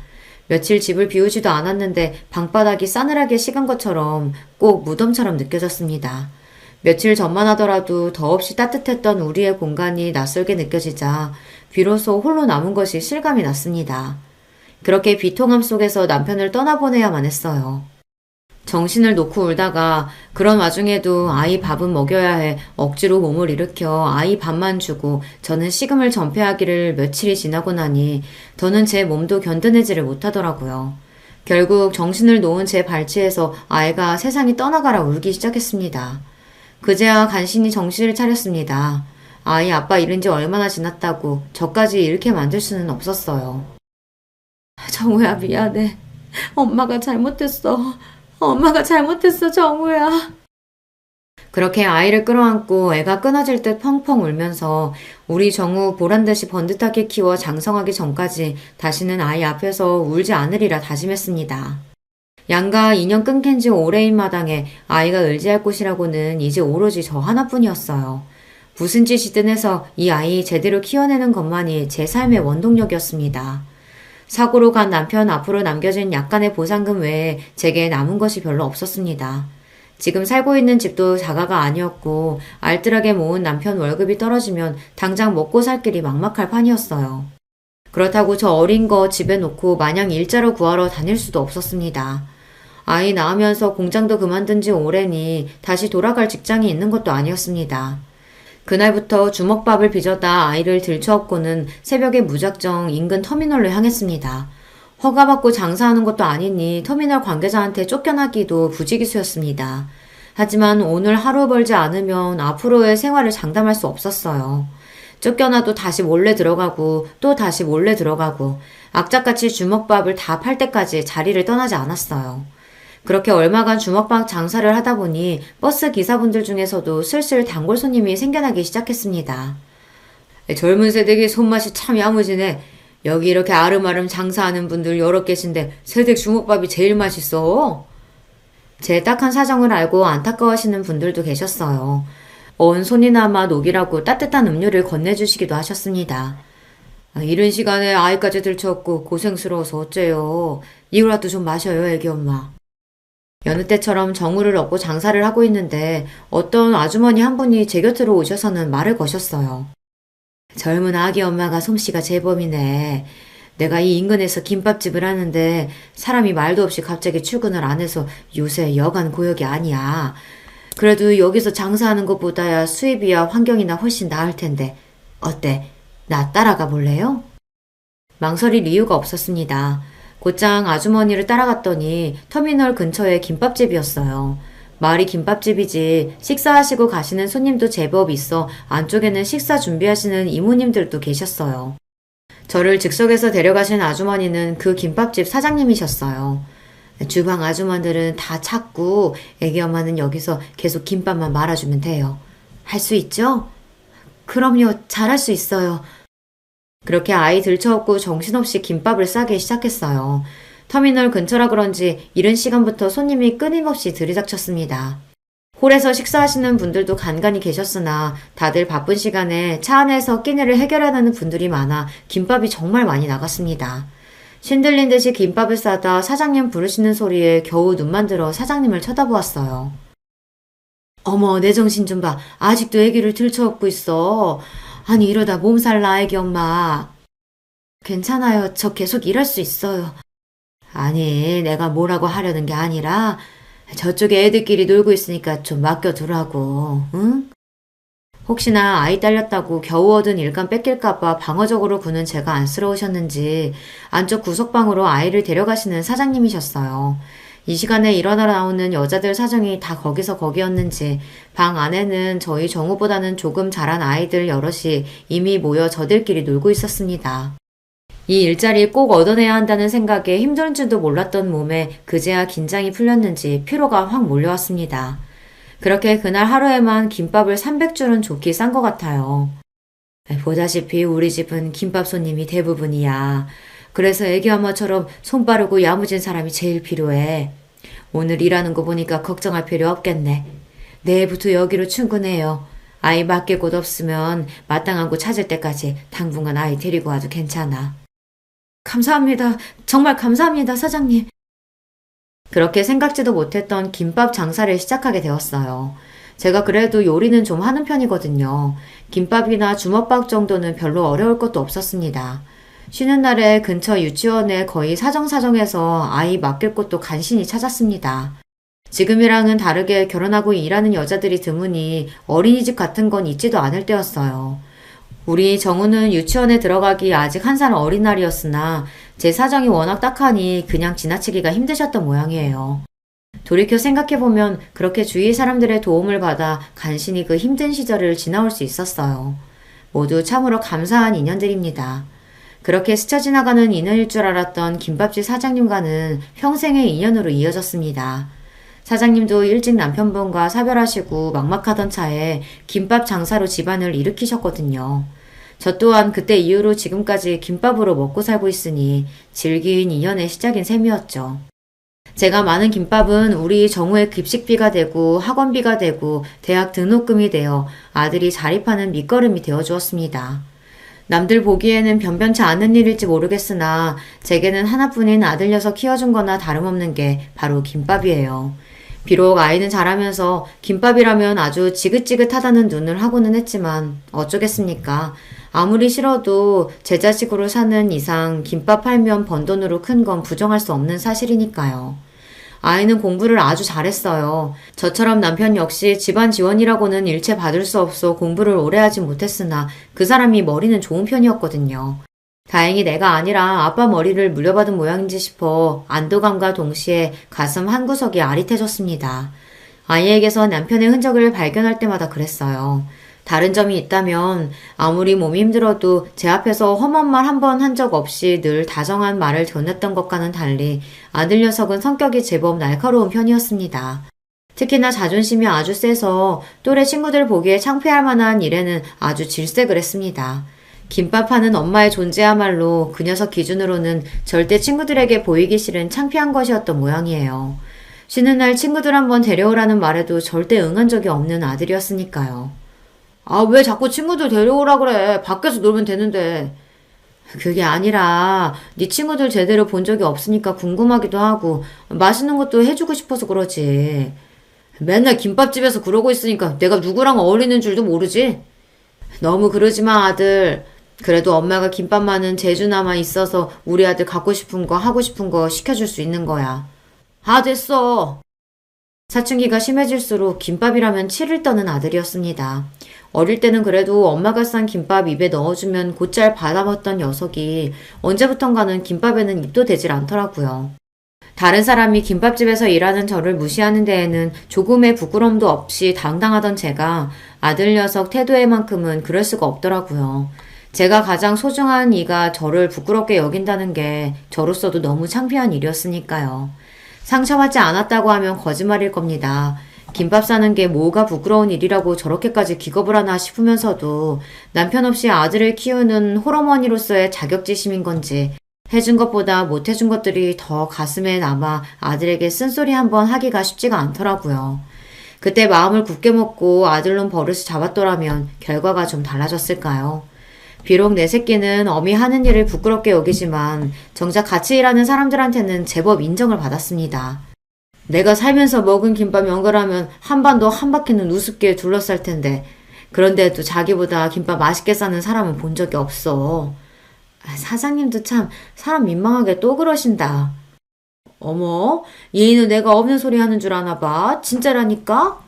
며칠 집을 비우지도 않았는데 방바닥이 싸늘하게 식은 것처럼 꼭 무덤처럼 느껴졌습니다. 며칠 전만 하더라도 더없이 따뜻했던 우리의 공간이 낯설게 느껴지자 비로소 홀로 남은 것이 실감이 났습니다. 그렇게 비통함 속에서 남편을 떠나보내야만 했어요. 정신을 놓고 울다가 그런 와중에도 아이 밥은 먹여야 해 억지로 몸을 일으켜 아이 밥만 주고 저는 식음을 전폐하기를 며칠이 지나고 나니 더는 제 몸도 견뎌내지를 못하더라고요. 결국 정신을 놓은 제 발치에서 아이가 세상이 떠나가라 울기 시작했습니다. 그제야 간신히 정신을 차렸습니다. 아이 아빠 잃은 지 얼마나 지났다고 저까지 이렇게 만들 수는 없었어요. 정우야 미안해. 엄마가 잘못했어. 엄마가 잘못했어, 정우야. 그렇게 아이를 끌어안고 애가 끊어질 듯 펑펑 울면서 우리 정우 보란듯이 번듯하게 키워 장성하기 전까지 다시는 아이 앞에서 울지 않으리라 다짐했습니다. 양가 인연 끊긴 지 오래인 마당에 아이가 의지할 곳이라고는 이제 오로지 저 하나뿐이었어요. 무슨 짓이든 해서 이 아이 제대로 키워내는 것만이 제 삶의 원동력이었습니다. 사고로 간 남편 앞으로 남겨진 약간의 보상금 외에 제게 남은 것이 별로 없었습니다. 지금 살고 있는 집도 자가가 아니었고 알뜰하게 모은 남편 월급이 떨어지면 당장 먹고 살 길이 막막할 판이었어요. 그렇다고 저 어린 거 집에 놓고 마냥 일자로 구하러 다닐 수도 없었습니다. 아이 낳으면서 공장도 그만둔 지 오래니 다시 돌아갈 직장이 있는 것도 아니었습니다. 그날부터 주먹밥을 빚어다 아이를 들쳐업고는 새벽에 무작정 인근 터미널로 향했습니다. 허가받고 장사하는 것도 아니니 터미널 관계자한테 쫓겨나기도 부지기수였습니다. 하지만 오늘 하루 벌지 않으면 앞으로의 생활을 장담할 수 없었어요. 쫓겨나도 다시 몰래 들어가고 또 다시 몰래 들어가고 악착같이 주먹밥을 다 팔 때까지 자리를 떠나지 않았어요. 그렇게 얼마간 주먹밥 장사를 하다 보니 버스 기사분들 중에서도 슬슬 단골 손님이 생겨나기 시작했습니다. 젊은 세대의 손맛이 참 야무지네. 여기 이렇게 아름아름 장사하는 분들 여러 계신데 세댁 주먹밥이 제일 맛있어. 제 딱한 사정을 알고 안타까워하시는 분들도 계셨어요. 언 손이나마 녹이라고 따뜻한 음료를 건네주시기도 하셨습니다. 이른 시간에 아이까지 들쳐업고 고생스러워서 어째요. 이거라도 좀 마셔요, 애기 엄마. 여느 때처럼 정우를 얻고 장사를 하고 있는데 어떤 아주머니 한 분이 제 곁으로 오셔서는 말을 거셨어요. 젊은 아기 엄마가 솜씨가 제법이네. 내가 이 인근에서 김밥집을 하는데 사람이 말도 없이 갑자기 출근을 안 해서 요새 여간 고역이 아니야. 그래도 여기서 장사하는 것보다야 수입이야 환경이나 훨씬 나을 텐데 어때? 나 따라가 볼래요? 망설일 이유가 없었습니다. 곧장 아주머니를 따라갔더니 터미널 근처에 김밥집이었어요. 말이 김밥집이지 식사하시고 가시는 손님도 제법 있어 안쪽에는 식사 준비하시는 이모님들도 계셨어요. 저를 즉석에서 데려가신 아주머니는 그 김밥집 사장님이셨어요. 주방 아주머니들은 다 찾고 애기 엄마는 여기서 계속 김밥만 말아주면 돼요. 할 수 있죠? 그럼요. 잘할 수 있어요. 그렇게 아이 들쳐업고 정신없이 김밥을 싸기 시작했어요. 터미널 근처라 그런지 이른 시간부터 손님이 끊임없이 들이닥쳤습니다. 홀에서 식사하시는 분들도 간간히 계셨으나 다들 바쁜 시간에 차 안에서 끼니를 해결하는 분들이 많아 김밥이 정말 많이 나갔습니다. 신들린 듯이 김밥을 싸다 사장님 부르시는 소리에 겨우 눈만 들어 사장님을 쳐다보았어요. 어머, 내 정신 좀 봐. 아직도 애기를 들쳐업고 있어. 아니 이러다 몸살 나 애기 엄마. 괜찮아요. 저 계속 일할 수 있어요. 아니, 내가 뭐라고 하려는 게 아니라 저쪽에 애들끼리 놀고 있으니까 좀 맡겨두라고, 응? 혹시나 아이 딸렸다고 겨우 얻은 일감 뺏길까봐 방어적으로 구는 제가 안쓰러우셨는지 안쪽 구석방으로 아이를 데려가시는 사장님이셨어요. 이 시간에 일어나 나오는 여자들 사정이 다 거기서 거기였는지 방 안에는 저희 정우보다는 조금 자란 아이들 여럿이 이미 모여 저들끼리 놀고 있었습니다. 이 일자리 꼭 얻어내야 한다는 생각에 힘든 줄도 몰랐던 몸에 그제야 긴장이 풀렸는지 피로가 확 몰려왔습니다. 그렇게 그날 하루에만 김밥을 300줄은 좋게 싼 것 같아요. 보다시피 우리 집은 김밥 손님이 대부분이야. 그래서 애기 엄마처럼 손 빠르고 야무진 사람이 제일 필요해. 오늘 일하는 거 보니까 걱정할 필요 없겠네. 내일부터 여기로 출근해요. 아이 맡길 곳 없으면 마땅한 곳 찾을 때까지 당분간 아이 데리고 와도 괜찮아. 감사합니다. 정말 감사합니다, 사장님. 그렇게 생각지도 못했던 김밥 장사를 시작하게 되었어요. 제가 그래도 요리는 좀 하는 편이거든요. 김밥이나 주먹밥 정도는 별로 어려울 것도 없었습니다. 쉬는 날에 근처 유치원에 거의 사정사정해서 아이 맡길 곳도 간신히 찾았습니다. 지금이랑은 다르게 결혼하고 일하는 여자들이 드무니 어린이집 같은 건 있지도 않을 때였어요. 우리 정우는 유치원에 들어가기 아직 1살 어린 날이었으나 제 사정이 워낙 딱하니 그냥 지나치기가 힘드셨던 모양이에요. 돌이켜 생각해보면 그렇게 주위 사람들의 도움을 받아 간신히 그 힘든 시절을 지나올 수 있었어요. 모두 참으로 감사한 인연들입니다. 그렇게 스쳐 지나가는 인연일 줄 알았던 김밥집 사장님과는 평생의 인연으로 이어졌습니다. 사장님도 일찍 남편분과 사별하시고 막막하던 차에 김밥 장사로 집안을 일으키셨거든요. 저 또한 그때 이후로 지금까지 김밥으로 먹고 살고 있으니 질긴 인연의 시작인 셈이었죠. 제가 많은 김밥은 우리 정우의 급식비가 되고 학원비가 되고 대학 등록금이 되어 아들이 자립하는 밑거름이 되어 주었습니다. 남들 보기에는 변변치 않은 일일지 모르겠으나 제게는 하나뿐인 아들 녀석 키워준 거나 다름없는 게 바로 김밥이에요. 비록 아이는 자라면서 김밥이라면 아주 지긋지긋하다는 눈을 하고는 했지만 어쩌겠습니까? 아무리 싫어도 제 자식으로 사는 이상 김밥 팔면 번 돈으로 큰 건 부정할 수 없는 사실이니까요. 아이는 공부를 아주 잘했어요. 저처럼 남편 역시 집안 지원이라고는 일체 받을 수 없어 공부를 오래 하진 못했으나 그 사람이 머리는 좋은 편이었거든요. 다행히 내가 아니라 아빠 머리를 물려받은 모양인지 싶어 안도감과 동시에 가슴 한구석이 아릿해졌습니다. 아이에게서 남편의 흔적을 발견할 때마다 그랬어요. 다른 점이 있다면 아무리 몸이 힘들어도 제 앞에서 험한 말 한 번 한 적 없이 늘 다정한 말을 전했던 것과는 달리 아들 녀석은 성격이 제법 날카로운 편이었습니다. 특히나 자존심이 아주 세서 또래 친구들 보기에 창피할 만한 일에는 아주 질색을 했습니다. 김밥 하는 엄마의 존재야말로 그 녀석 기준으로는 절대 친구들에게 보이기 싫은 창피한 것이었던 모양이에요. 쉬는 날 친구들 한번 데려오라는 말에도 절대 응한 적이 없는 아들이었으니까요. 아, 왜 자꾸 친구들 데려오라 그래? 밖에서 놀면 되는데. 그게 아니라 네 친구들 제대로 본 적이 없으니까 궁금하기도 하고 맛있는 것도 해주고 싶어서 그러지. 맨날 김밥집에서 그러고 있으니까 내가 누구랑 어울리는 줄도 모르지? 너무 그러지 마, 아들. 그래도 엄마가 김밥만은 제주나만 있어서 우리 아들 갖고 싶은 거 하고 싶은 거 시켜줄 수 있는 거야. 아, 됐어. 사춘기가 심해질수록 김밥이라면 치를 떠는 아들이었습니다. 어릴 때는 그래도 엄마가 싼 김밥 입에 넣어주면 곧잘 받아먹던 녀석이 언제부턴가는 김밥에는 입도 대질 않더라고요. 다른 사람이 김밥집에서 일하는 저를 무시하는 데에는 조금의 부끄러움도 없이 당당하던 제가 아들 녀석 태도에만큼은 그럴 수가 없더라고요. 제가 가장 소중한 이가 저를 부끄럽게 여긴다는 게 저로서도 너무 창피한 일이었으니까요. 상처받지 않았다고 하면 거짓말일 겁니다. 김밥 싸는 게 뭐가 부끄러운 일이라고 저렇게까지 기겁을 하나 싶으면서도 남편 없이 아들을 키우는 홀어머니로서의 자격지심인 건지 해준 것보다 못해준 것들이 더 가슴에 남아 아들에게 쓴소리 한번 하기가 쉽지가 않더라고요. 그때 마음을 굳게 먹고 아들놈 버릇을 잡았더라면 결과가 좀 달라졌을까요? 비록 내 새끼는 어미 하는 일을 부끄럽게 여기지만 정작 같이 일하는 사람들한테는 제법 인정을 받았습니다. 내가 살면서 먹은 김밥 연결하면 한반도 한 바퀴는 우습게 둘러쌀 텐데 그런데도 자기보다 김밥 맛있게 싸는 사람은 본 적이 없어. 사장님도 참 사람 민망하게 또 그러신다. 어머, 얘는 내가 없는 소리 하는 줄 아나 봐. 진짜라니까?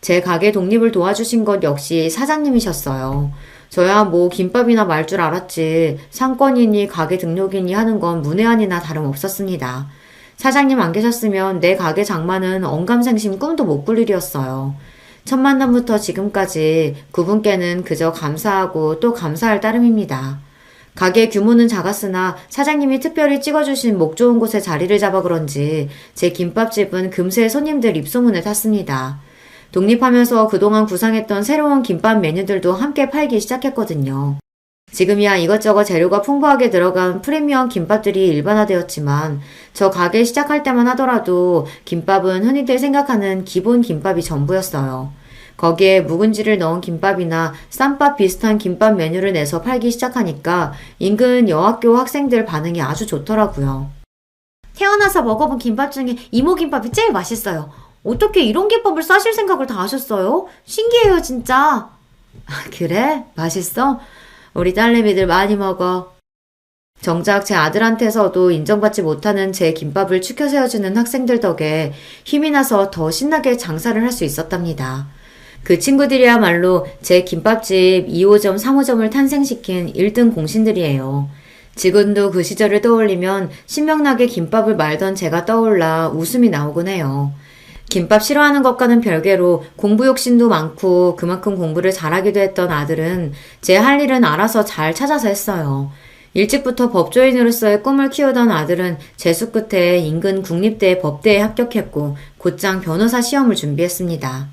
제 가게 독립을 도와주신 것 역시 사장님이셨어요. 저야 뭐 김밥이나 말 줄 알았지 상권이니 가게 등록이니 하는 건 문외한이나 다름없었습니다. 사장님 안 계셨으면 내 가게 장만은 언감생심 꿈도 못 꿀 일이었어요. 첫 만남부터 지금까지 그분께는 그저 감사하고 또 감사할 따름입니다. 가게 규모는 작았으나 사장님이 특별히 찍어주신 목 좋은 곳에 자리를 잡아 그런지 제 김밥집은 금세 손님들 입소문을 탔습니다. 독립하면서 그동안 구상했던 새로운 김밥 메뉴들도 함께 팔기 시작했거든요. 지금이야 이것저것 재료가 풍부하게 들어간 프리미엄 김밥들이 일반화되었지만 저 가게 시작할 때만 하더라도 김밥은 흔히들 생각하는 기본 김밥이 전부였어요. 거기에 묵은지를 넣은 김밥이나 쌈밥 비슷한 김밥 메뉴를 내서 팔기 시작하니까 인근 여학교 학생들 반응이 아주 좋더라고요. 태어나서 먹어본 김밥 중에 이모김밥이 제일 맛있어요. 어떻게 이런 김밥을 싸실 생각을 다 하셨어요? 신기해요, 진짜. 그래? 맛있어? 우리 딸내미들 많이 먹어. 정작 제 아들한테서도 인정받지 못하는 제 김밥을 추켜 세워주는 학생들 덕에 힘이 나서 더 신나게 장사를 할 수 있었답니다. 그 친구들이야말로 제 김밥집 2호점, 3호점을 탄생시킨 1등 공신들이에요. 지금도 그 시절을 떠올리면 신명나게 김밥을 말던 제가 떠올라 웃음이 나오곤 해요. 김밥 싫어하는 것과는 별개로 공부 욕심도 많고 그만큼 공부를 잘하기도 했던 아들은 제 할 일은 알아서 잘 찾아서 했어요. 일찍부터 법조인으로서의 꿈을 키우던 아들은 재수 끝에 인근 국립대 법대에 합격했고 곧장 변호사 시험을 준비했습니다.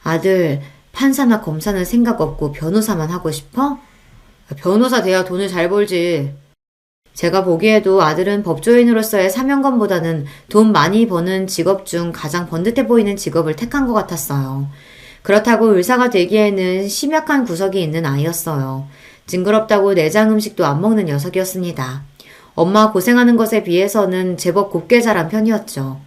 아들, 판사나 검사는 생각 없고 변호사만 하고 싶어? 변호사 돼야 돈을 잘 벌지. 제가 보기에도 아들은 법조인으로서의 사명감보다는 돈 많이 버는 직업 중 가장 번듯해 보이는 직업을 택한 것 같았어요. 그렇다고 의사가 되기에는 심약한 구석이 있는 아이였어요. 징그럽다고 내장 음식도 안 먹는 녀석이었습니다. 엄마 고생하는 것에 비해서는 제법 곱게 자란 편이었죠.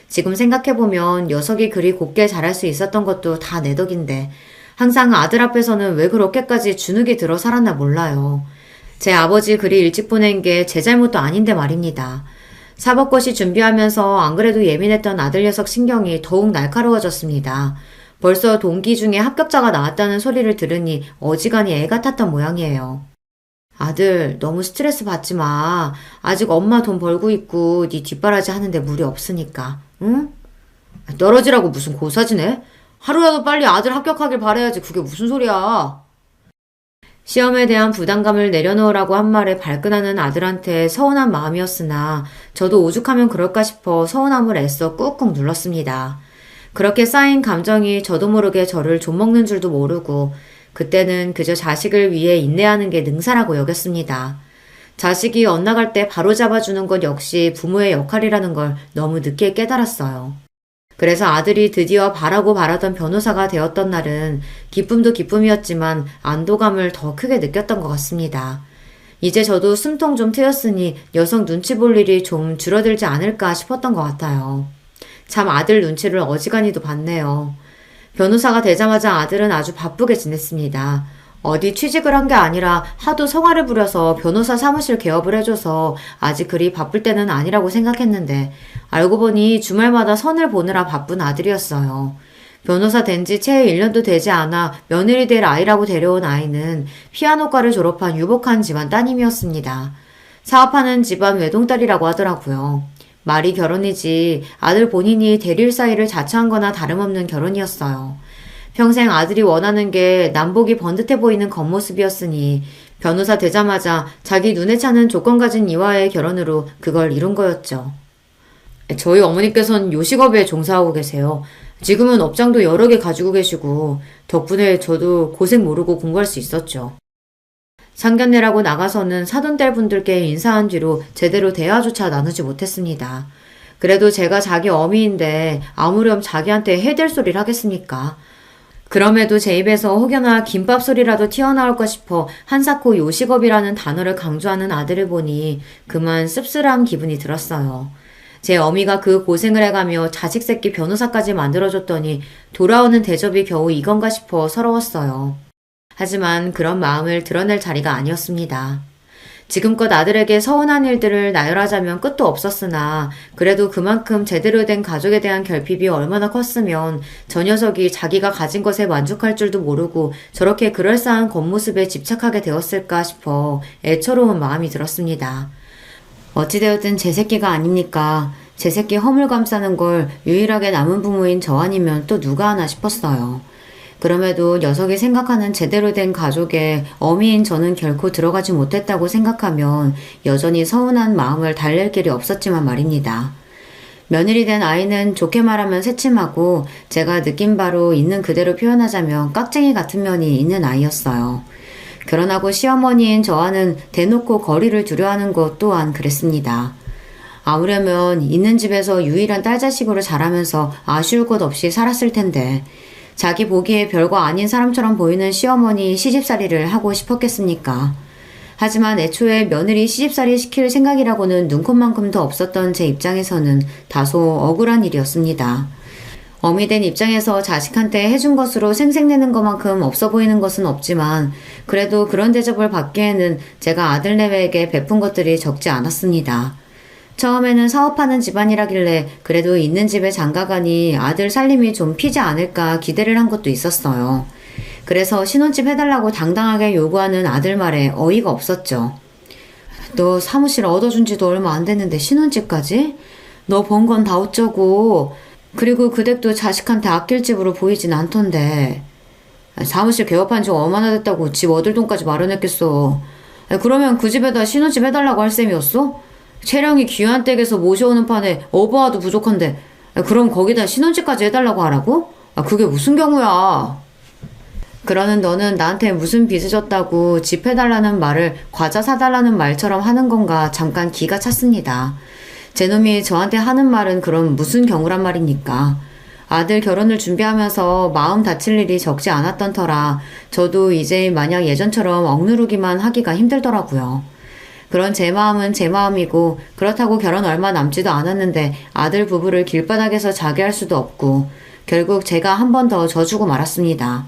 지금 생각해보면 녀석이 그리 곱게 자랄 수 있었던 것도 다 내 덕인데 항상 아들 앞에서는 왜 그렇게까지 주눅이 들어 살았나 몰라요. 제 아버지 그리 일찍 보낸 게 제 잘못도 아닌데 말입니다. 사법고시 준비하면서 안 그래도 예민했던 아들 녀석 신경이 더욱 날카로워졌습니다. 벌써 동기 중에 합격자가 나왔다는 소리를 들으니 어지간히 애가 탔던 모양이에요. 아들, 너무 스트레스 받지 마. 아직 엄마 돈 벌고 있고 네 뒷바라지 하는데 무리 없으니까. 응? 떨어지라고 무슨 고사지네? 하루라도 빨리 아들 합격하길 바라야지. 그게 무슨 소리야. 시험에 대한 부담감을 내려놓으라고 한 말에 발끈하는 아들한테 서운한 마음이었으나 저도 오죽하면 그럴까 싶어 서운함을 애써 꾹꾹 눌렀습니다. 그렇게 쌓인 감정이 저도 모르게 저를 좀먹는 줄도 모르고 그때는 그저 자식을 위해 인내하는 게 능사라고 여겼습니다. 자식이 엇나갈 때 바로 잡아주는 것 역시 부모의 역할이라는 걸 너무 늦게 깨달았어요. 그래서 아들이 드디어 바라고 바라던 변호사가 되었던 날은 기쁨도 기쁨이었지만 안도감을 더 크게 느꼈던 것 같습니다. 이제 저도 숨통 좀 트였으니 녀석 눈치 볼 일이 좀 줄어들지 않을까 싶었던 것 같아요. 참 아들 눈치를 어지간히도 봤네요. 변호사가 되자마자 아들은 아주 바쁘게 지냈습니다. 어디 취직을 한 게 아니라 하도 성화를 부려서 변호사 사무실 개업을 해줘서 아직 그리 바쁠 때는 아니라고 생각했는데 알고 보니 주말마다 선을 보느라 바쁜 아들이었어요. 변호사 된 지 채 1년도 되지 않아 며느리 될 아이라고 데려온 아이는 피아노과를 졸업한 유복한 집안 따님이었습니다. 사업하는 집안 외동딸이라고 하더라고요. 말이 결혼이지 아들 본인이 대릴 사이를 자처한 거나 다름없는 결혼이었어요. 평생 아들이 원하는 게 남복이 번듯해 보이는 겉모습이었으니 변호사 되자마자 자기 눈에 차는 조건 가진 이와의 결혼으로 그걸 이룬 거였죠. 저희 어머니께서는 요식업에 종사하고 계세요. 지금은 업장도 여러 개 가지고 계시고 덕분에 저도 고생 모르고 공부할 수 있었죠. 상견례라고 나가서는 사돈딸 분들께 인사한 뒤로 제대로 대화조차 나누지 못했습니다. 그래도 제가 자기 어미인데 아무렴 자기한테 해댈 소리를 하겠습니까? 그럼에도 제 입에서 혹여나 김밥 소리라도 튀어나올까 싶어 한사코 요식업이라는 단어를 강조하는 아들을 보니 그만 씁쓸한 기분이 들었어요. 제 어미가 그 고생을 해가며 자식 새끼 변호사까지 만들어줬더니 돌아오는 대접이 겨우 이건가 싶어 서러웠어요. 하지만 그런 마음을 드러낼 자리가 아니었습니다. 지금껏 아들에게 서운한 일들을 나열하자면 끝도 없었으나 그래도 그만큼 제대로 된 가족에 대한 결핍이 얼마나 컸으면 저 녀석이 자기가 가진 것에 만족할 줄도 모르고 저렇게 그럴싸한 겉모습에 집착하게 되었을까 싶어 애처로운 마음이 들었습니다. 어찌되었든 제 새끼가 아닙니까? 제 새끼 허물 감싸는 걸 유일하게 남은 부모인 저 아니면 또 누가 하나 싶었어요. 그럼에도 녀석이 생각하는 제대로 된 가족에 어미인 저는 결코 들어가지 못했다고 생각하면 여전히 서운한 마음을 달랠 길이 없었지만 말입니다. 며느리 된 아이는 좋게 말하면 새침하고 제가 느낀 바로 있는 그대로 표현하자면 깍쟁이 같은 면이 있는 아이였어요. 결혼하고 시어머니인 저와는 대놓고 거리를 두려워하는 것 또한 그랬습니다. 아무려면 있는 집에서 유일한 딸 자식으로 자라면서 아쉬울 것 없이 살았을 텐데 자기 보기에 별거 아닌 사람처럼 보이는 시어머니 시집살이를 하고 싶었겠습니까? 하지만 애초에 며느리 시집살이 시킬 생각이라고는 눈꼽만큼도 없었던 제 입장에서는 다소 억울한 일이었습니다. 어미 된 입장에서 자식한테 해준 것으로 생색내는 것만큼 없어 보이는 것은 없지만 그래도 그런 대접을 받기에는 제가 아들 내외에게 베푼 것들이 적지 않았습니다. 처음에는 사업하는 집안이라길래 그래도 있는 집에 장가가니 아들 살림이 좀 피지 않을까 기대를 한 것도 있었어요. 그래서 신혼집 해달라고 당당하게 요구하는 아들 말에 어이가 없었죠. 너 사무실 얻어준 지도 얼마 안 됐는데 신혼집까지? 너 번 건 다 어쩌고. 그리고 그 댁도 자식한테 아낄 집으로 보이진 않던데. 사무실 개업한 지 얼마나 됐다고 집 얻을 돈까지 마련했겠어. 그러면 그 집에다 신혼집 해달라고 할 셈이었어? 채령이 귀한 댁에서 모셔오는 판에 어부와도 부족한데 그럼 거기다 신혼집까지 해달라고 하라고? 그게 무슨 경우야. 그러는 너는 나한테 무슨 빚을 졌다고 집 해달라는 말을 과자 사달라는 말처럼 하는 건가 잠깐 기가 찼습니다. 제 놈이 저한테 하는 말은 그럼 무슨 경우란 말입니까? 아들 결혼을 준비하면서 마음 다칠 일이 적지 않았던 터라 저도 이제 마냥 예전처럼 억누르기만 하기가 힘들더라고요. 그런 제 마음은 제 마음이고 그렇다고 결혼 얼마 남지도 않았는데 아들 부부를 길바닥에서 자게 할 수도 없고 결국 제가 한 번 더 져주고 말았습니다.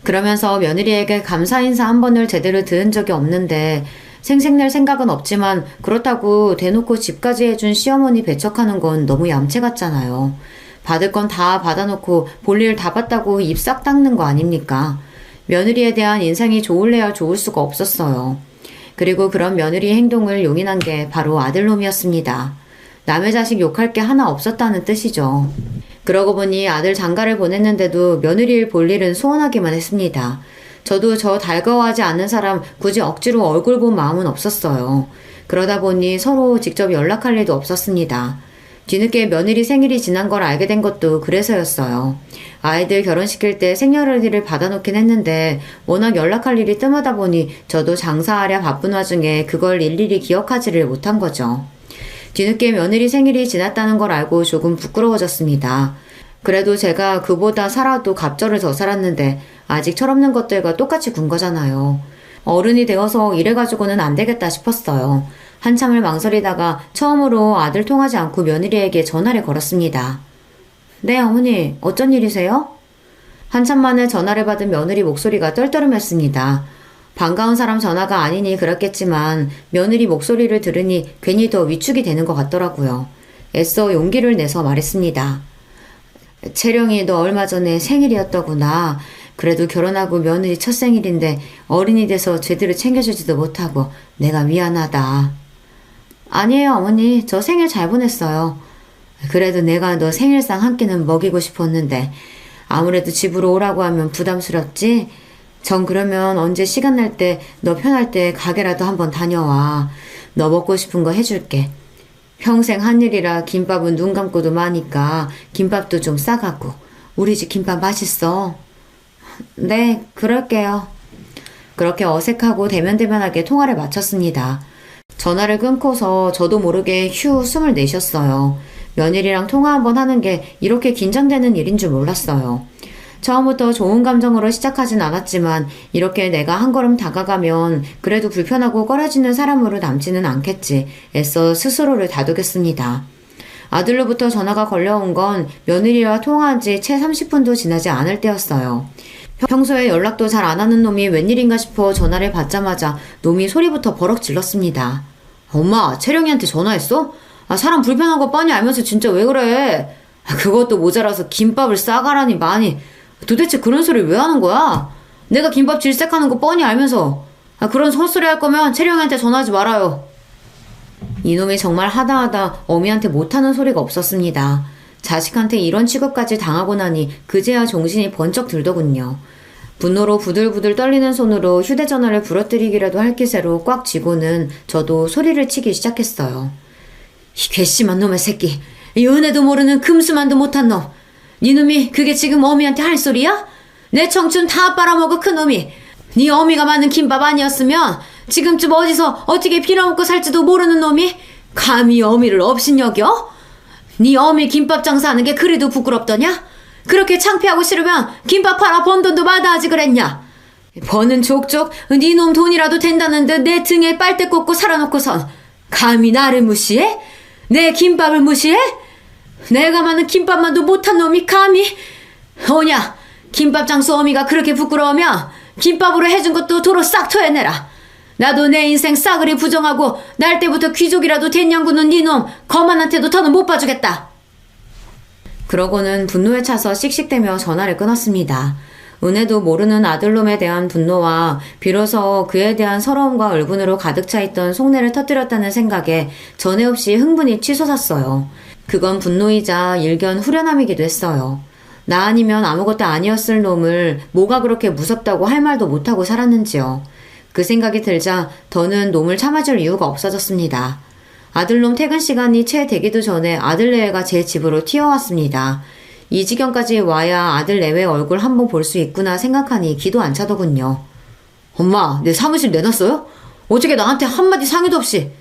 그러면서 며느리에게 감사 인사 한 번을 제대로 들은 적이 없는데 생색낼 생각은 없지만 그렇다고 대놓고 집까지 해준 시어머니 배척하는 건 너무 얌체 같잖아요. 받을 건 다 받아놓고 볼일 다 봤다고 입 싹 닦는 거 아닙니까? 며느리에 대한 인상이 좋을래야 좋을 수가 없었어요. 그리고 그런 며느리 행동을 용인한 게 바로 아들놈이었습니다. 남의 자식 욕할 게 하나 없었다는 뜻이죠. 그러고 보니 아들 장가를 보냈는데도 며느리를 볼 일은 소원하기만 했습니다. 저도 저 달가워하지 않는 사람 굳이 억지로 얼굴 본 마음은 없었어요. 그러다 보니 서로 직접 연락할 일도 없었습니다. 뒤늦게 며느리 생일이 지난 걸 알게 된 것도 그래서였어요. 아이들 결혼시킬 때 생년월일을 받아놓긴 했는데 워낙 연락할 일이 뜸하다 보니 저도 장사하랴 바쁜 와중에 그걸 일일이 기억하지를 못한 거죠. 뒤늦게 며느리 생일이 지났다는 걸 알고 조금 부끄러워졌습니다. 그래도 제가 그보다 살아도 갑절을 더 살았는데 아직 철없는 것들과 똑같이 군 거잖아요. 어른이 되어서 이래가지고는 안 되겠다 싶었어요. 한참을 망설이다가 처음으로 아들 통하지 않고 며느리에게 전화를 걸었습니다. 네, 어머니, 어쩐 일이세요? 한참 만에 전화를 받은 며느리 목소리가 떨떠름했습니다. 반가운 사람 전화가 아니니 그렇겠지만 며느리 목소리를 들으니 괜히 더 위축이 되는 것 같더라고요. 애써 용기를 내서 말했습니다. 채령이 너 얼마 전에 생일이었더구나. 그래도 결혼하고 며느리 첫 생일인데 어린이 돼서 제대로 챙겨주지도 못하고 내가 미안하다. 아니에요, 어머니. 저 생일 잘 보냈어요. 그래도 내가 너 생일상 한 끼는 먹이고 싶었는데 아무래도 집으로 오라고 하면 부담스럽지? 전 그러면 언제 시간 날 때 너 편할 때 가게라도 한번 다녀와. 너 먹고 싶은 거 해줄게. 평생 한 일이라 김밥은 눈 감고도 마니까 김밥도 좀 싸가고. 우리 집 김밥 맛있어. 네, 그럴게요. 그렇게 어색하고 대면대면하게 통화를 마쳤습니다. 전화를 끊고서 저도 모르게 휴 숨을 내쉬었어요. 며느리랑 통화 한번 하는 게 이렇게 긴장되는 일인 줄 몰랐어요. 처음부터 좋은 감정으로 시작하진 않았지만 이렇게 내가 한 걸음 다가가면 그래도 불편하고 꺼려지는 사람으로 남지는 않겠지 애써 스스로를 다독였습니다. 아들로부터 전화가 걸려온 건 며느리와 통화한 지 채 30분도 지나지 않을 때였어요. 평소에 연락도 잘 안 하는 놈이 웬일인가 싶어 전화를 받자마자 놈이 소리부터 버럭 질렀습니다. 엄마, 채령이한테 전화했어? 사람 불편한 거 뻔히 알면서 진짜 왜 그래? 그것도 모자라서 김밥을 싸가라니 많이. 도대체 그런 소리 왜 하는 거야? 내가 김밥 질색하는 거 뻔히 알면서. 그런 헛소리 할 거면 채령이한테 전화하지 말아요. 이놈이 정말 하다하다 어미한테 못하는 소리가 없었습니다. 자식한테 이런 취급까지 당하고 나니 그제야 정신이 번쩍 들더군요. 분노로 부들부들 떨리는 손으로 휴대전화를 부러뜨리기라도 할 기세로 꽉 쥐고는 저도 소리를 치기 시작했어요. 이 괘씸한 놈의 새끼, 이 은혜도 모르는 금수만도 못한 놈. 네 놈이 그게 지금 어미한테 할 소리야? 내 청춘 다 빨아먹어 큰 놈이. 네 어미가 만든 김밥 아니었으면 지금쯤 어디서 어떻게 빌어먹고 살지도 모르는 놈이 감히 어미를 업신여겨? 네 어미 김밥 장사하는 게 그리도 부끄럽더냐? 그렇게 창피하고 싫으면 김밥 팔아 번 돈도 마다하지 그랬냐? 버는 족족 네 놈 돈이라도 된다는 듯 내 등에 빨대 꽂고 살아놓고선 감히 나를 무시해? 내 김밥을 무시해? 내가 만든 김밥만도 못한 놈이 감히? 오냐, 김밥 장수 어미가 그렇게 부끄러우면 김밥으로 해준 것도 도로 싹 토해내라. 나도 내 인생 싸그리 부정하고 날 때부터 귀족이라도 됐냐구는 니놈 거만한테도 더는 못 봐주겠다. 그러고는 분노에 차서 씩씩대며 전화를 끊었습니다. 은혜도 모르는 아들놈에 대한 분노와 비로소 그에 대한 서러움과 울분으로 가득 차 있던 속내를 터뜨렸다는 생각에 전에 없이 흥분이 치솟았어요. 그건 분노이자 일견 후련함이기도 했어요. 나 아니면 아무것도 아니었을 놈을 뭐가 그렇게 무섭다고 할 말도 못하고 살았는지요. 그 생각이 들자 더는 놈을 참아줄 이유가 없어졌습니다. 아들놈 퇴근 시간이 채 되기도 전에 아들 내외가 제 집으로 튀어왔습니다. 이 지경까지 와야 아들 내외 얼굴 한번 볼 수 있구나 생각하니 기도 안 차더군요. 엄마, 내 사무실 내놨어요? 어떻게 나한테 한마디 상의도 없이.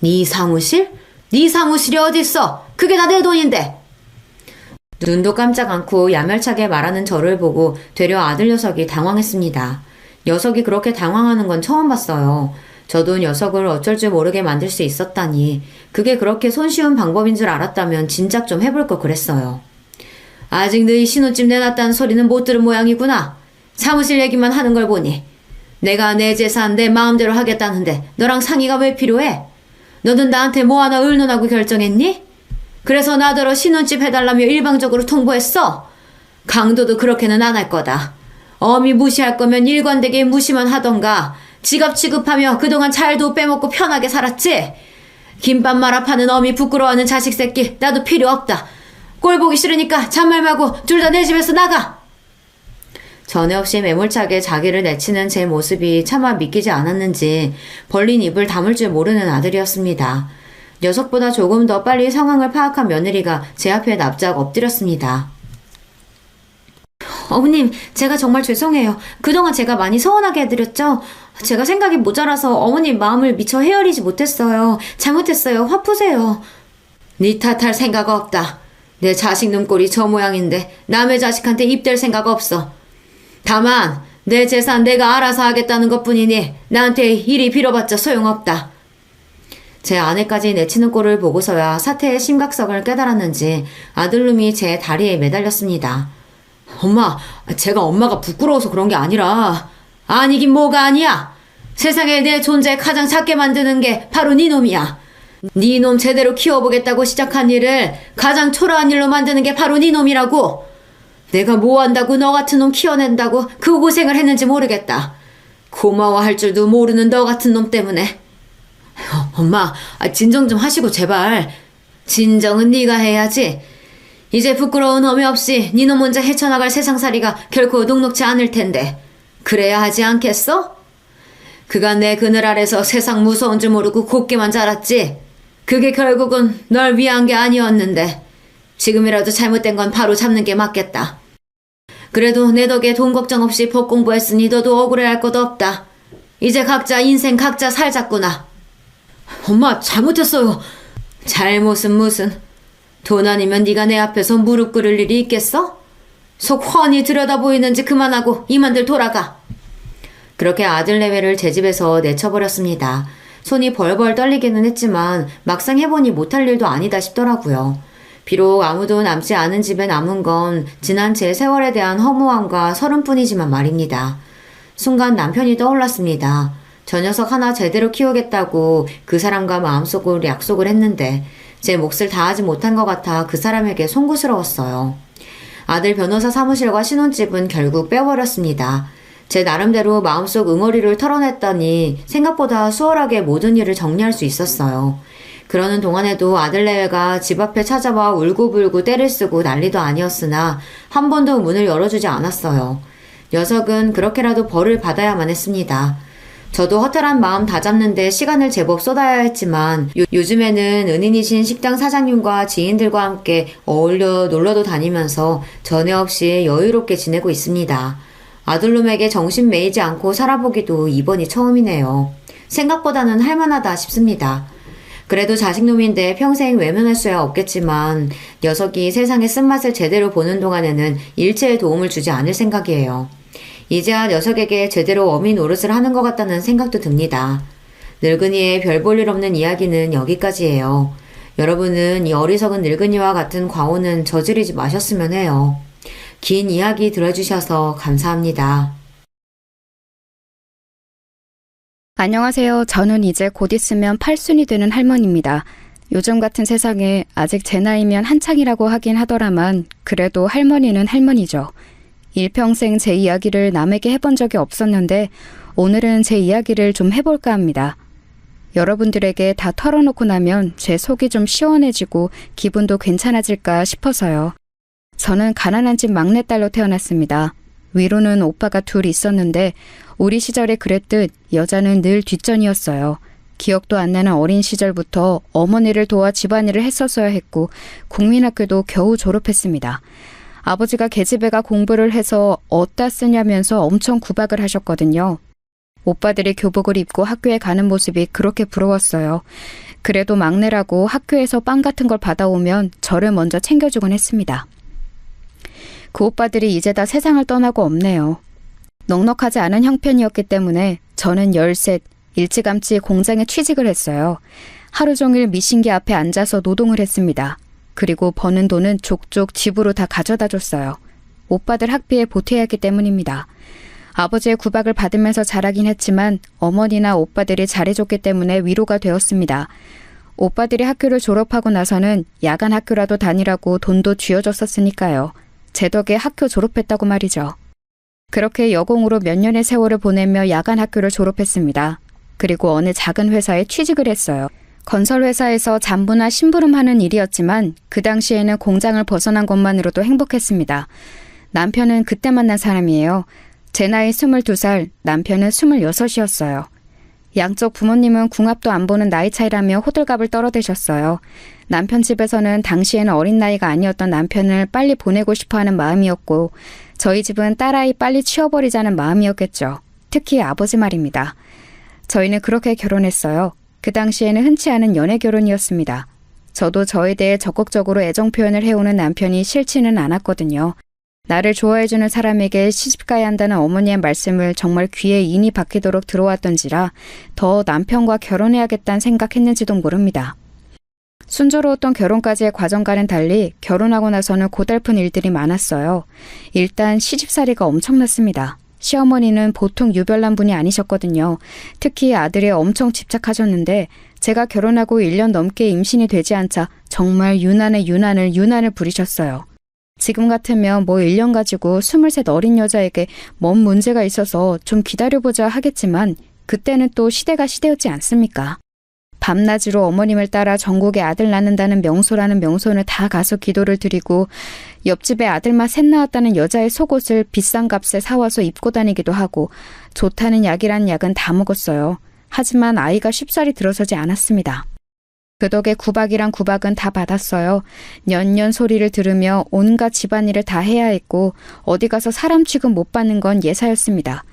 네 사무실? 네 사무실이 어딨어? 그게 다 내 돈인데. 눈도 깜짝 않고 야멸차게 말하는 저를 보고 되려 아들 녀석이 당황했습니다. 녀석이 그렇게 당황하는 건 처음 봤어요. 저도 녀석을 어쩔 줄 모르게 만들 수 있었다니 그게 그렇게 손쉬운 방법인 줄 알았다면 진작 좀 해볼 걸 그랬어요. 아직 너희 신혼집 내놨다는 소리는 못 들은 모양이구나. 사무실 얘기만 하는 걸 보니. 내가 내 재산 내 마음대로 하겠다는데 너랑 상의가 왜 필요해? 너는 나한테 뭐 하나 의논하고 결정했니? 그래서 나더러 신혼집 해달라며 일방적으로 통보했어? 강도도 그렇게는 안 할 거다. 어미 무시할 거면 일관되게 무시만 하던가 지갑 취급하며 그동안 잘도 빼먹고 편하게 살았지? 김밥 말아 파는 어미 부끄러워하는 자식 새끼 나도 필요 없다. 꼴 보기 싫으니까 잔말 말고 둘 다 내 집에서 나가. 전에 없이 매몰차게 자기를 내치는 제 모습이 차마 믿기지 않았는지 벌린 입을 다물 줄 모르는 아들이었습니다. 녀석보다 조금 더 빨리 상황을 파악한 며느리가 제 앞에 납작 엎드렸습니다. 어머님, 제가 정말 죄송해요. 그동안 제가 많이 서운하게 해드렸죠? 제가 생각이 모자라서 어머님 마음을 미처 헤아리지 못했어요. 잘못했어요. 화 푸세요. 네 탓할 생각 없다. 내 자식 눈꼴이 저 모양인데 남의 자식한테 입댈 생각 없어. 다만 내 재산 내가 알아서 하겠다는 것뿐이니 나한테 이리 빌어봤자 소용없다. 제 아내까지 내치는 꼴을 보고서야 사태의 심각성을 깨달았는지 아들놈이 제 다리에 매달렸습니다. 엄마, 제가 엄마가 부끄러워서 그런 게 아니라. 아니긴 뭐가 아니야. 세상에 내 존재 가장 작게 만드는 게 바로 네 놈이야. 네 놈 제대로 키워보겠다고 시작한 일을 가장 초라한 일로 만드는 게 바로 네 놈이라고. 내가 뭐 한다고 너 같은 놈 키워낸다고 그 고생을 했는지 모르겠다. 고마워할 줄도 모르는 너 같은 놈 때문에. 엄마, 진정 좀 하시고 제발. 진정은 네가 해야지. 이제 부끄러운 험이 없이 네 놈 혼자 헤쳐나갈 세상살이가 결코 녹록지 않을 텐데 그래야 하지 않겠어? 그간 내 그늘 아래서 세상 무서운 줄 모르고 곱게만 자랐지. 그게 결국은 널 위한 게 아니었는데 지금이라도 잘못된 건 바로 잡는 게 맞겠다. 그래도 내 덕에 돈 걱정 없이 법 공부했으니 너도 억울해할 것도 없다. 이제 각자 인생 각자 살자꾸나. 엄마, 잘못했어요. 잘못은 무슨. 돈 아니면 네가 내 앞에서 무릎 꿇을 일이 있겠어? 속 훤히 들여다보이는지 그만하고 이만들 돌아가. 그렇게 아들 내외를 제 집에서 내쳐버렸습니다. 손이 벌벌 떨리기는 했지만 막상 해보니 못할 일도 아니다 싶더라고요. 비록 아무도 남지 않은 집에 남은 건 지난 제 세월에 대한 허무함과 서름뿐이지만 말입니다. 순간 남편이 떠올랐습니다. 저 녀석 하나 제대로 키우겠다고 그 사람과 마음속으로 약속을 했는데 제 몫을 다하지 못한 것 같아 그 사람에게 송구스러웠어요. 아들 변호사 사무실과 신혼집은 결국 빼버렸습니다. 제 나름대로 마음속 응어리를 털어냈더니 생각보다 수월하게 모든 일을 정리할 수 있었어요. 그러는 동안에도 아들 내외가 집 앞에 찾아와 울고불고 떼를 쓰고 난리도 아니었으나 한 번도 문을 열어주지 않았어요. 녀석은 그렇게라도 벌을 받아야만 했습니다. 저도 허탈한 마음 다잡는데 시간을 제법 쏟아야 했지만 요즘에는 은인이신 식당 사장님과 지인들과 함께 어울려 놀러도 다니면서 전에 없이 여유롭게 지내고 있습니다. 아들놈에게 정신 매이지 않고 살아보기도 이번이 처음이네요. 생각보다는 할만하다 싶습니다. 그래도 자식놈인데 평생 외면할 수야 없겠지만 녀석이 세상의 쓴맛을 제대로 보는 동안에는 일체의 도움을 주지 않을 생각이에요. 이제야 녀석에게 제대로 어미 노릇을 하는 것 같다는 생각도 듭니다. 늙은이의 별 볼 일 없는 이야기는 여기까지예요. 여러분은 이 어리석은 늙은이와 같은 과오는 저지르지 마셨으면 해요. 긴 이야기 들어주셔서 감사합니다. 안녕하세요. 저는 이제 곧 있으면 8순이 되는 할머니입니다. 요즘 같은 세상에 아직 제 나이면 한창이라고 하긴 하더라만 그래도 할머니는 할머니죠. 일평생 제 이야기를 남에게 해본 적이 없었는데 오늘은 제 이야기를 좀 해볼까 합니다. 여러분들에게 다 털어놓고 나면 제 속이 좀 시원해지고 기분도 괜찮아질까 싶어서요. 저는 가난한 집 막내딸로 태어났습니다. 위로는 오빠가 둘 있었는데 우리 시절에 그랬듯 여자는 늘 뒷전이었어요. 기억도 안 나는 어린 시절부터 어머니를 도와 집안일을 했었어야 했고 국민학교도 겨우 졸업했습니다. 아버지가 계집애가 공부를 해서 어디다 쓰냐면서 엄청 구박을 하셨거든요. 오빠들이 교복을 입고 학교에 가는 모습이 그렇게 부러웠어요. 그래도 막내라고 학교에서 빵 같은 걸 받아오면 저를 먼저 챙겨주곤 했습니다. 그 오빠들이 이제 다 세상을 떠나고 없네요. 넉넉하지 않은 형편이었기 때문에 저는 13, 일찌감치 공장에 취직을 했어요. 하루 종일 미신기 앞에 앉아서 노동을 했습니다. 그리고 버는 돈은 족족 집으로 다 가져다 줬어요. 오빠들 학비에 보태야 했기 때문입니다. 아버지의 구박을 받으면서 자라긴 했지만 어머니나 오빠들이 잘해줬기 때문에 위로가 되었습니다. 오빠들이 학교를 졸업하고 나서는 야간 학교라도 다니라고 돈도 쥐어줬었으니까요. 제 덕에 학교 졸업했다고 말이죠. 그렇게 여공으로 몇 년의 세월을 보내며 야간 학교를 졸업했습니다. 그리고 어느 작은 회사에 취직을 했어요. 건설회사에서 잔부나 심부름하는 일이었지만 그 당시에는 공장을 벗어난 것만으로도 행복했습니다. 남편은 그때 만난 사람이에요. 제 나이 22살, 남편은 26이었어요. 양쪽 부모님은 궁합도 안 보는 나이 차이라며 호들갑을 떨어대셨어요. 남편 집에서는 당시에는 어린 나이가 아니었던 남편을 빨리 보내고 싶어하는 마음이었고 저희 집은 딸아이 빨리 치워버리자는 마음이었겠죠. 특히 아버지 말입니다. 저희는 그렇게 결혼했어요. 그 당시에는 흔치 않은 연애 결혼이었습니다. 저도 저에 대해 적극적으로 애정 표현을 해오는 남편이 싫지는 않았거든요. 나를 좋아해주는 사람에게 시집가야 한다는 어머니의 말씀을 정말 귀에 인이 박히도록 들어왔던지라 더 남편과 결혼해야겠다는 생각했는지도 모릅니다. 순조로웠던 결혼까지의 과정과는 달리 결혼하고 나서는 고달픈 일들이 많았어요. 일단 시집살이가 엄청났습니다. 시어머니는 보통 유별난 분이 아니셨거든요. 특히 아들에 엄청 집착하셨는데 제가 결혼하고 1년 넘게 임신이 되지 않자 정말 유난을 부리셨어요. 지금 같으면 뭐 1년 가지고 23 어린 여자에게 뭔 문제가 있어서 좀 기다려보자 하겠지만 그때는 또 시대가 시대였지 않습니까? 밤낮으로 어머님을 따라 전국에 아들 낳는다는 명소라는 명소는 다 가서 기도를 드리고 옆집에 아들만 셋 낳았다는 여자의 속옷을 비싼 값에 사와서 입고 다니기도 하고 좋다는 약이란 약은 다 먹었어요. 하지만 아이가 쉽사리 들어서지 않았습니다. 그 덕에 구박이란 구박은 다 받았어요. 년년 소리를 들으며 온갖 집안일을 다 해야 했고 어디 가서 사람 취급 못 받는 건 예사였습니다.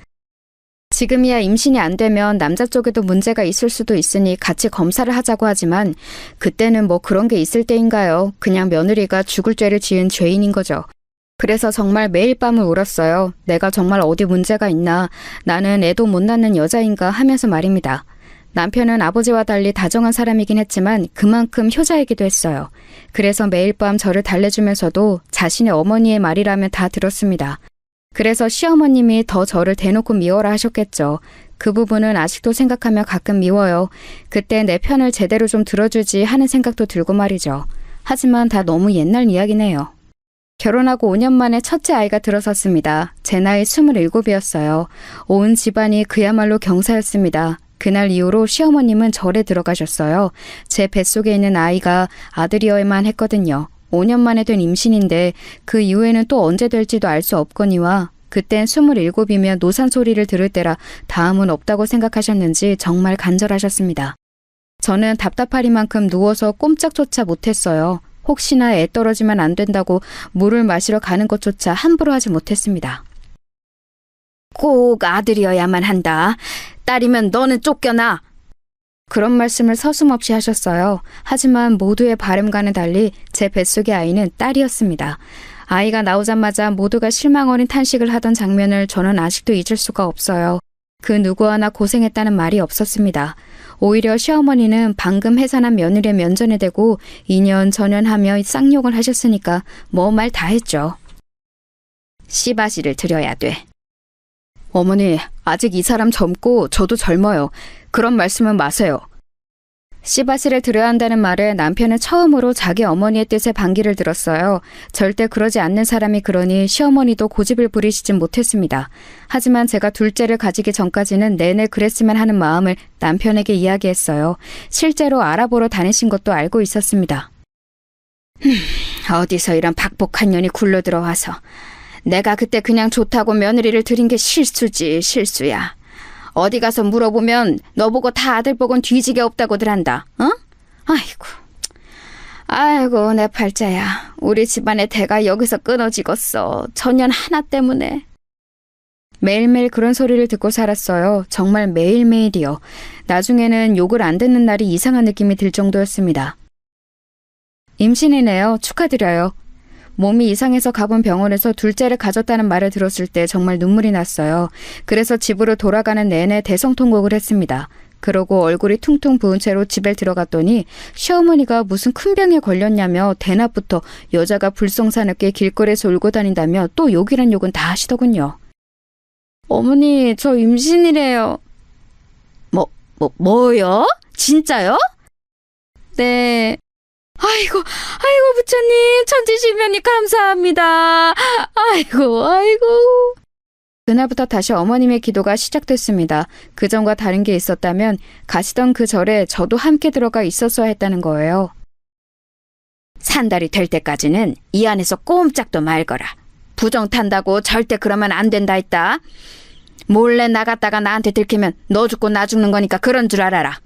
지금이야 임신이 안 되면 남자 쪽에도 문제가 있을 수도 있으니 같이 검사를 하자고 하지만 그때는 뭐 그런 게 있을 때인가요? 그냥 며느리가 죽을 죄를 지은 죄인인 거죠. 그래서 정말 매일 밤을 울었어요. 내가 정말 어디 문제가 있나? 나는 애도 못 낳는 여자인가? 하면서 말입니다. 남편은 아버지와 달리 다정한 사람이긴 했지만 그만큼 효자이기도 했어요. 그래서 매일 밤 저를 달래주면서도 자신의 어머니의 말이라면 다 들었습니다. 그래서 시어머님이 더 저를 대놓고 미워라 하셨겠죠. 그 부분은 아직도 생각하며 가끔 미워요. 그때 내 편을 제대로 좀 들어주지 하는 생각도 들고 말이죠. 하지만 다 너무 옛날 이야기네요. 결혼하고 5년 만에 첫째 아이가 들어섰습니다. 제 나이 27이었어요. 온 집안이 그야말로 경사였습니다. 그날 이후로 시어머님은 절에 들어가셨어요. 제 뱃속에 있는 아이가 아들이어야만 했거든요. 5년 만에 된 임신인데 그 이후에는 또 언제 될지도 알 수 없거니와 그땐 27이면 노산 소리를 들을 때라 다음은 없다고 생각하셨는지 정말 간절하셨습니다. 저는 답답하리만큼 누워서 꼼짝조차 못했어요. 혹시나 애 떨어지면 안 된다고 물을 마시러 가는 것조차 함부로 하지 못했습니다. 꼭 아들이어야만 한다. 딸이면 너는 쫓겨나. 그런 말씀을 서슴없이 하셨어요. 하지만 모두의 바람과는 달리 제 뱃속의 아이는 딸이었습니다. 아이가 나오자마자 모두가 실망 어린 탄식을 하던 장면을 저는 아직도 잊을 수가 없어요. 그 누구 하나 고생했다는 말이 없었습니다. 오히려 시어머니는 방금 해산한 며느리의 면전에 대고 2년 전연하며 쌍욕을 하셨으니까 뭐 말 다 했죠. 씨바시를 드려야 돼. 어머니, 아직 이 사람 젊고 저도 젊어요. 그런 말씀은 마세요. 씨바시를 드려야 한다는 말에 남편은 처음으로 자기 어머니의 뜻에 반기를 들었어요. 절대 그러지 않는 사람이 그러니 시어머니도 고집을 부리시진 못했습니다. 하지만 제가 둘째를 가지기 전까지는 내내 그랬으면 하는 마음을 남편에게 이야기했어요. 실제로 알아보러 다니신 것도 알고 있었습니다. 어디서 이런 박복한 년이 굴러들어와서 내가 그때 그냥 좋다고 며느리를 들인 게 실수지, 실수야. 어디 가서 물어보면 너보고 다 아들복은 뒤지게 없다고들 한다. 어? 아이고 내 팔자야. 우리 집안의 대가 여기서 끊어지겠어. 전년 하나 때문에. 매일매일 그런 소리를 듣고 살았어요. 정말 매일매일이요. 나중에는 욕을 안 듣는 날이 이상한 느낌이 들 정도였습니다. 임신이네요. 축하드려요. 몸이 이상해서 가본 병원에서 둘째를 가졌다는 말을 들었을 때 정말 눈물이 났어요. 그래서 집으로 돌아가는 내내 대성통곡을 했습니다. 그러고 얼굴이 퉁퉁 부은 채로 집에 들어갔더니 시어머니가 무슨 큰 병에 걸렸냐며 대낮부터 여자가 불성사납게 길거리에서 울고 다닌다며 또 욕이란 욕은 다 하시더군요. 어머니, 저 임신이래요. 뭐요? 진짜요? 네. 아이고 부처님 천지시면이 감사합니다. 아이고. 그날부터 다시 어머님의 기도가 시작됐습니다. 그전과 다른 게 있었다면 가시던 그 절에 저도 함께 들어가 있었어야 했다는 거예요. 산달이 될 때까지는 이 안에서 꼼짝도 말거라. 부정 탄다고 절대 그러면 안 된다 했다. 몰래 나갔다가 나한테 들키면 너 죽고 나 죽는 거니까 그런 줄 알아라.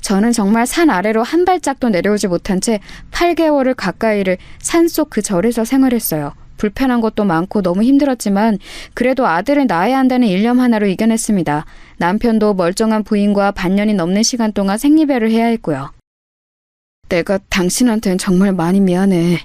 저는 정말 산 아래로 한 발짝도 내려오지 못한 채 8개월을 가까이를 산속 그 절에서 생활했어요. 불편한 것도 많고 너무 힘들었지만 그래도 아들을 낳아야 한다는 일념 하나로 이겨냈습니다. 남편도 멀쩡한 부인과 반년이 넘는 시간 동안 생리배를 해야 했고요. 내가 당신한테는 정말 많이 미안해.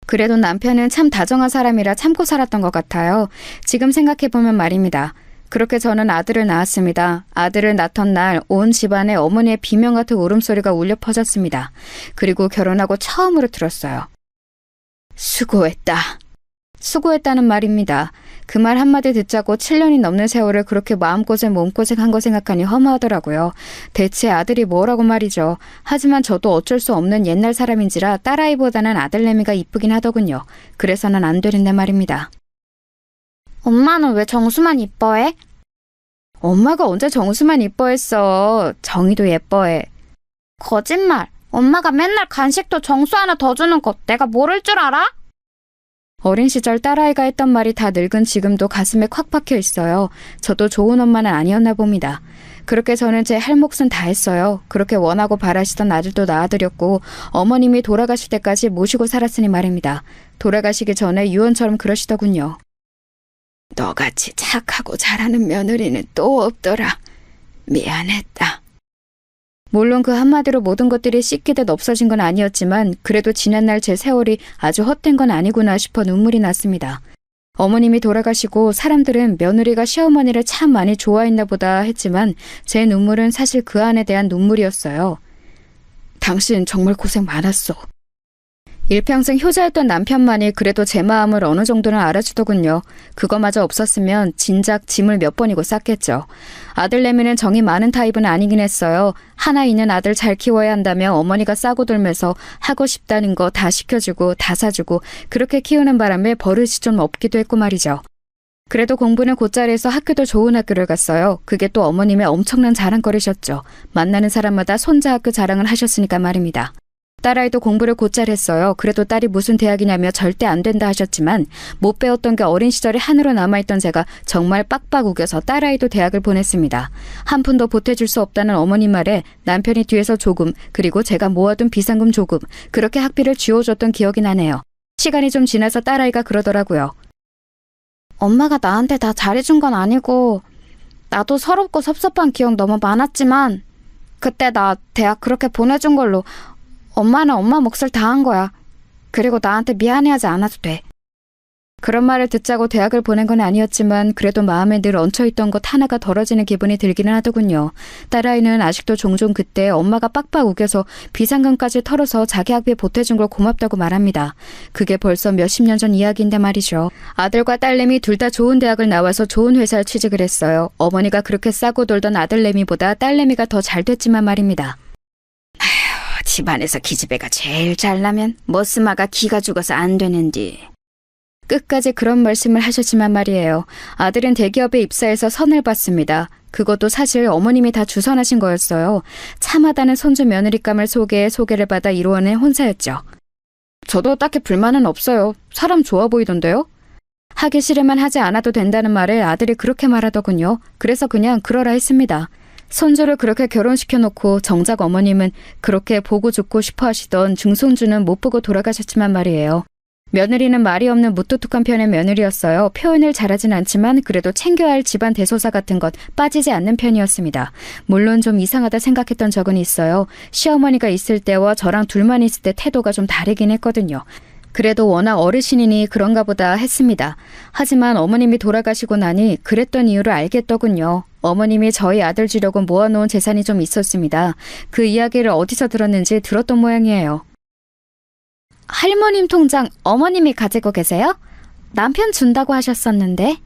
그래도 남편은 참 다정한 사람이라 참고 살았던 것 같아요. 지금 생각해보면 말입니다. 그렇게 저는 아들을 낳았습니다. 아들을 낳던 날 온 집안에 어머니의 비명 같은 울음소리가 울려 퍼졌습니다. 그리고 결혼하고 처음으로 들었어요. 수고했다. 수고했다는 말입니다. 그 말 한마디 듣자고 7년이 넘는 세월을 그렇게 마음고생 몸고생한 거 생각하니 허무하더라고요. 대체 아들이 뭐라고 말이죠. 하지만 저도 어쩔 수 없는 옛날 사람인지라 딸아이보다는 아들내미가 이쁘긴 하더군요. 그래서는 안 되는데 말입니다. 엄마는 왜 정수만 이뻐해? 엄마가 언제 정수만 이뻐했어. 정이도 예뻐해. 거짓말. 엄마가 맨날 간식도 정수 하나 더 주는 거 내가 모를 줄 알아? 어린 시절 딸아이가 했던 말이 다 늙은 지금도 가슴에 콱 박혀 있어요. 저도 좋은 엄마는 아니었나 봅니다. 그렇게 저는 제 할 몫은 다 했어요. 그렇게 원하고 바라시던 아들도 낳아드렸고 어머님이 돌아가실 때까지 모시고 살았으니 말입니다. 돌아가시기 전에 유언처럼 그러시더군요. 너같이 착하고 잘하는 며느리는 또 없더라. 미안했다. 물론 그 한마디로 모든 것들이 씻기듯 없어진 건 아니었지만 그래도 지난날 제 세월이 아주 헛된 건 아니구나 싶어 눈물이 났습니다. 어머님이 돌아가시고 사람들은 며느리가 시어머니를 참 많이 좋아했나 보다 했지만 제 눈물은 사실 그 안에 대한 눈물이었어요. 당신 정말 고생 많았어. 일평생 효자였던 남편만이 그래도 제 마음을 어느 정도는 알아주더군요. 그거마저 없었으면 진작 짐을 몇 번이고 쌌겠죠. 아들 내미는 정이 많은 타입은 아니긴 했어요. 하나 있는 아들 잘 키워야 한다며 어머니가 싸고 돌면서 하고 싶다는 거 다 시켜주고 다 사주고 그렇게 키우는 바람에 버릇이 좀 없기도 했고 말이죠. 그래도 공부는 곧자리에서 학교도 좋은 학교를 갔어요. 그게 또 어머님의 엄청난 자랑거리셨죠. 만나는 사람마다 손자 학교 자랑을 하셨으니까 말입니다. 딸아이도 공부를 곧잘 했어요. 그래도 딸이 무슨 대학이냐며 절대 안 된다 하셨지만 못 배웠던 게 어린 시절에 한으로 남아있던 제가 정말 빡빡 우겨서 딸아이도 대학을 보냈습니다. 한 푼도 보태줄 수 없다는 어머님 말에 남편이 뒤에서 조금 그리고 제가 모아둔 비상금 조금 그렇게 학비를 쥐어줬던 기억이 나네요. 시간이 좀 지나서 딸아이가 그러더라고요. 엄마가 나한테 다 잘해준 건 아니고 나도 서럽고 섭섭한 기억 너무 많았지만 그때 나 대학 그렇게 보내준 걸로 엄마는 엄마 몫을 다 한 거야. 그리고 나한테 미안해하지 않아도 돼. 그런 말을 듣자고 대학을 보낸 건 아니었지만 그래도 마음에 늘 얹혀있던 것 하나가 덜어지는 기분이 들기는 하더군요. 딸아이는 아직도 종종 그때 엄마가 빡빡 우겨서 비상금까지 털어서 자기 학비에 보태준 걸 고맙다고 말합니다. 그게 벌써 몇십 년 전 이야기인데 말이죠. 아들과 딸내미 둘 다 좋은 대학을 나와서 좋은 회사에 취직을 했어요. 어머니가 그렇게 싸고 돌던 아들내미보다 딸내미가 더 잘 됐지만 말입니다. 집안에서 기집애가 제일 잘나면 머스마가 기가 죽어서 안 되는디. 끝까지 그런 말씀을 하셨지만 말이에요. 아들은 대기업에 입사해서 선을 받습니다. 그것도 사실 어머님이 다 주선하신 거였어요. 참하다는 손주 며느리감을 소개를 받아 이루어낸 혼사였죠. 저도 딱히 불만은 없어요. 사람 좋아 보이던데요? 하기 싫으면 하지 않아도 된다는 말에 아들이 그렇게 말하더군요. 그래서 그냥 그러라 했습니다. 손주를 그렇게 결혼시켜놓고 정작 어머님은 그렇게 보고 죽고 싶어 하시던 중손주는 못 보고 돌아가셨지만 말이에요. 며느리는 말이 없는 무뚝뚝한 편의 며느리였어요. 표현을 잘하진 않지만 그래도 챙겨야 할 집안 대소사 같은 것 빠지지 않는 편이었습니다. 물론 좀 이상하다 생각했던 적은 있어요. 시어머니가 있을 때와 저랑 둘만 있을 때 태도가 좀 다르긴 했거든요. 그래도 워낙 어르신이니 그런가 보다 했습니다. 하지만 어머님이 돌아가시고 나니 그랬던 이유를 알겠더군요. 어머님이 저희 아들 주려고 모아놓은 재산이 좀 있었습니다. 그 이야기를 어디서 들었는지 들었던 모양이에요. 할머님 통장 어머님이 가지고 계세요? 남편 준다고 하셨었는데.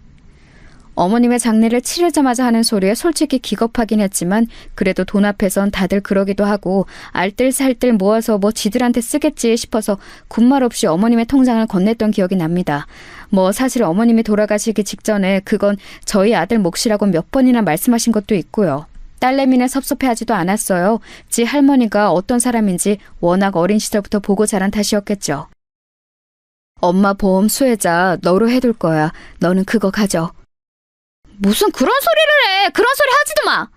어머님의 장례를 치르자마자 하는 소리에 솔직히 기겁하긴 했지만 그래도 돈 앞에선 다들 그러기도 하고 알뜰살뜰 모아서 뭐 지들한테 쓰겠지 싶어서 군말 없이 어머님의 통장을 건넸던 기억이 납니다. 뭐 사실 어머님이 돌아가시기 직전에 그건 저희 아들 몫이라고 몇 번이나 말씀하신 것도 있고요. 딸내미는 섭섭해하지도 않았어요. 지 할머니가 어떤 사람인지 워낙 어린 시절부터 보고 자란 탓이었겠죠. 엄마 보험 수혜자 너로 해둘 거야. 너는 그거 가져. 무슨 그런 소리를 해. 그런 소리 하지도 마.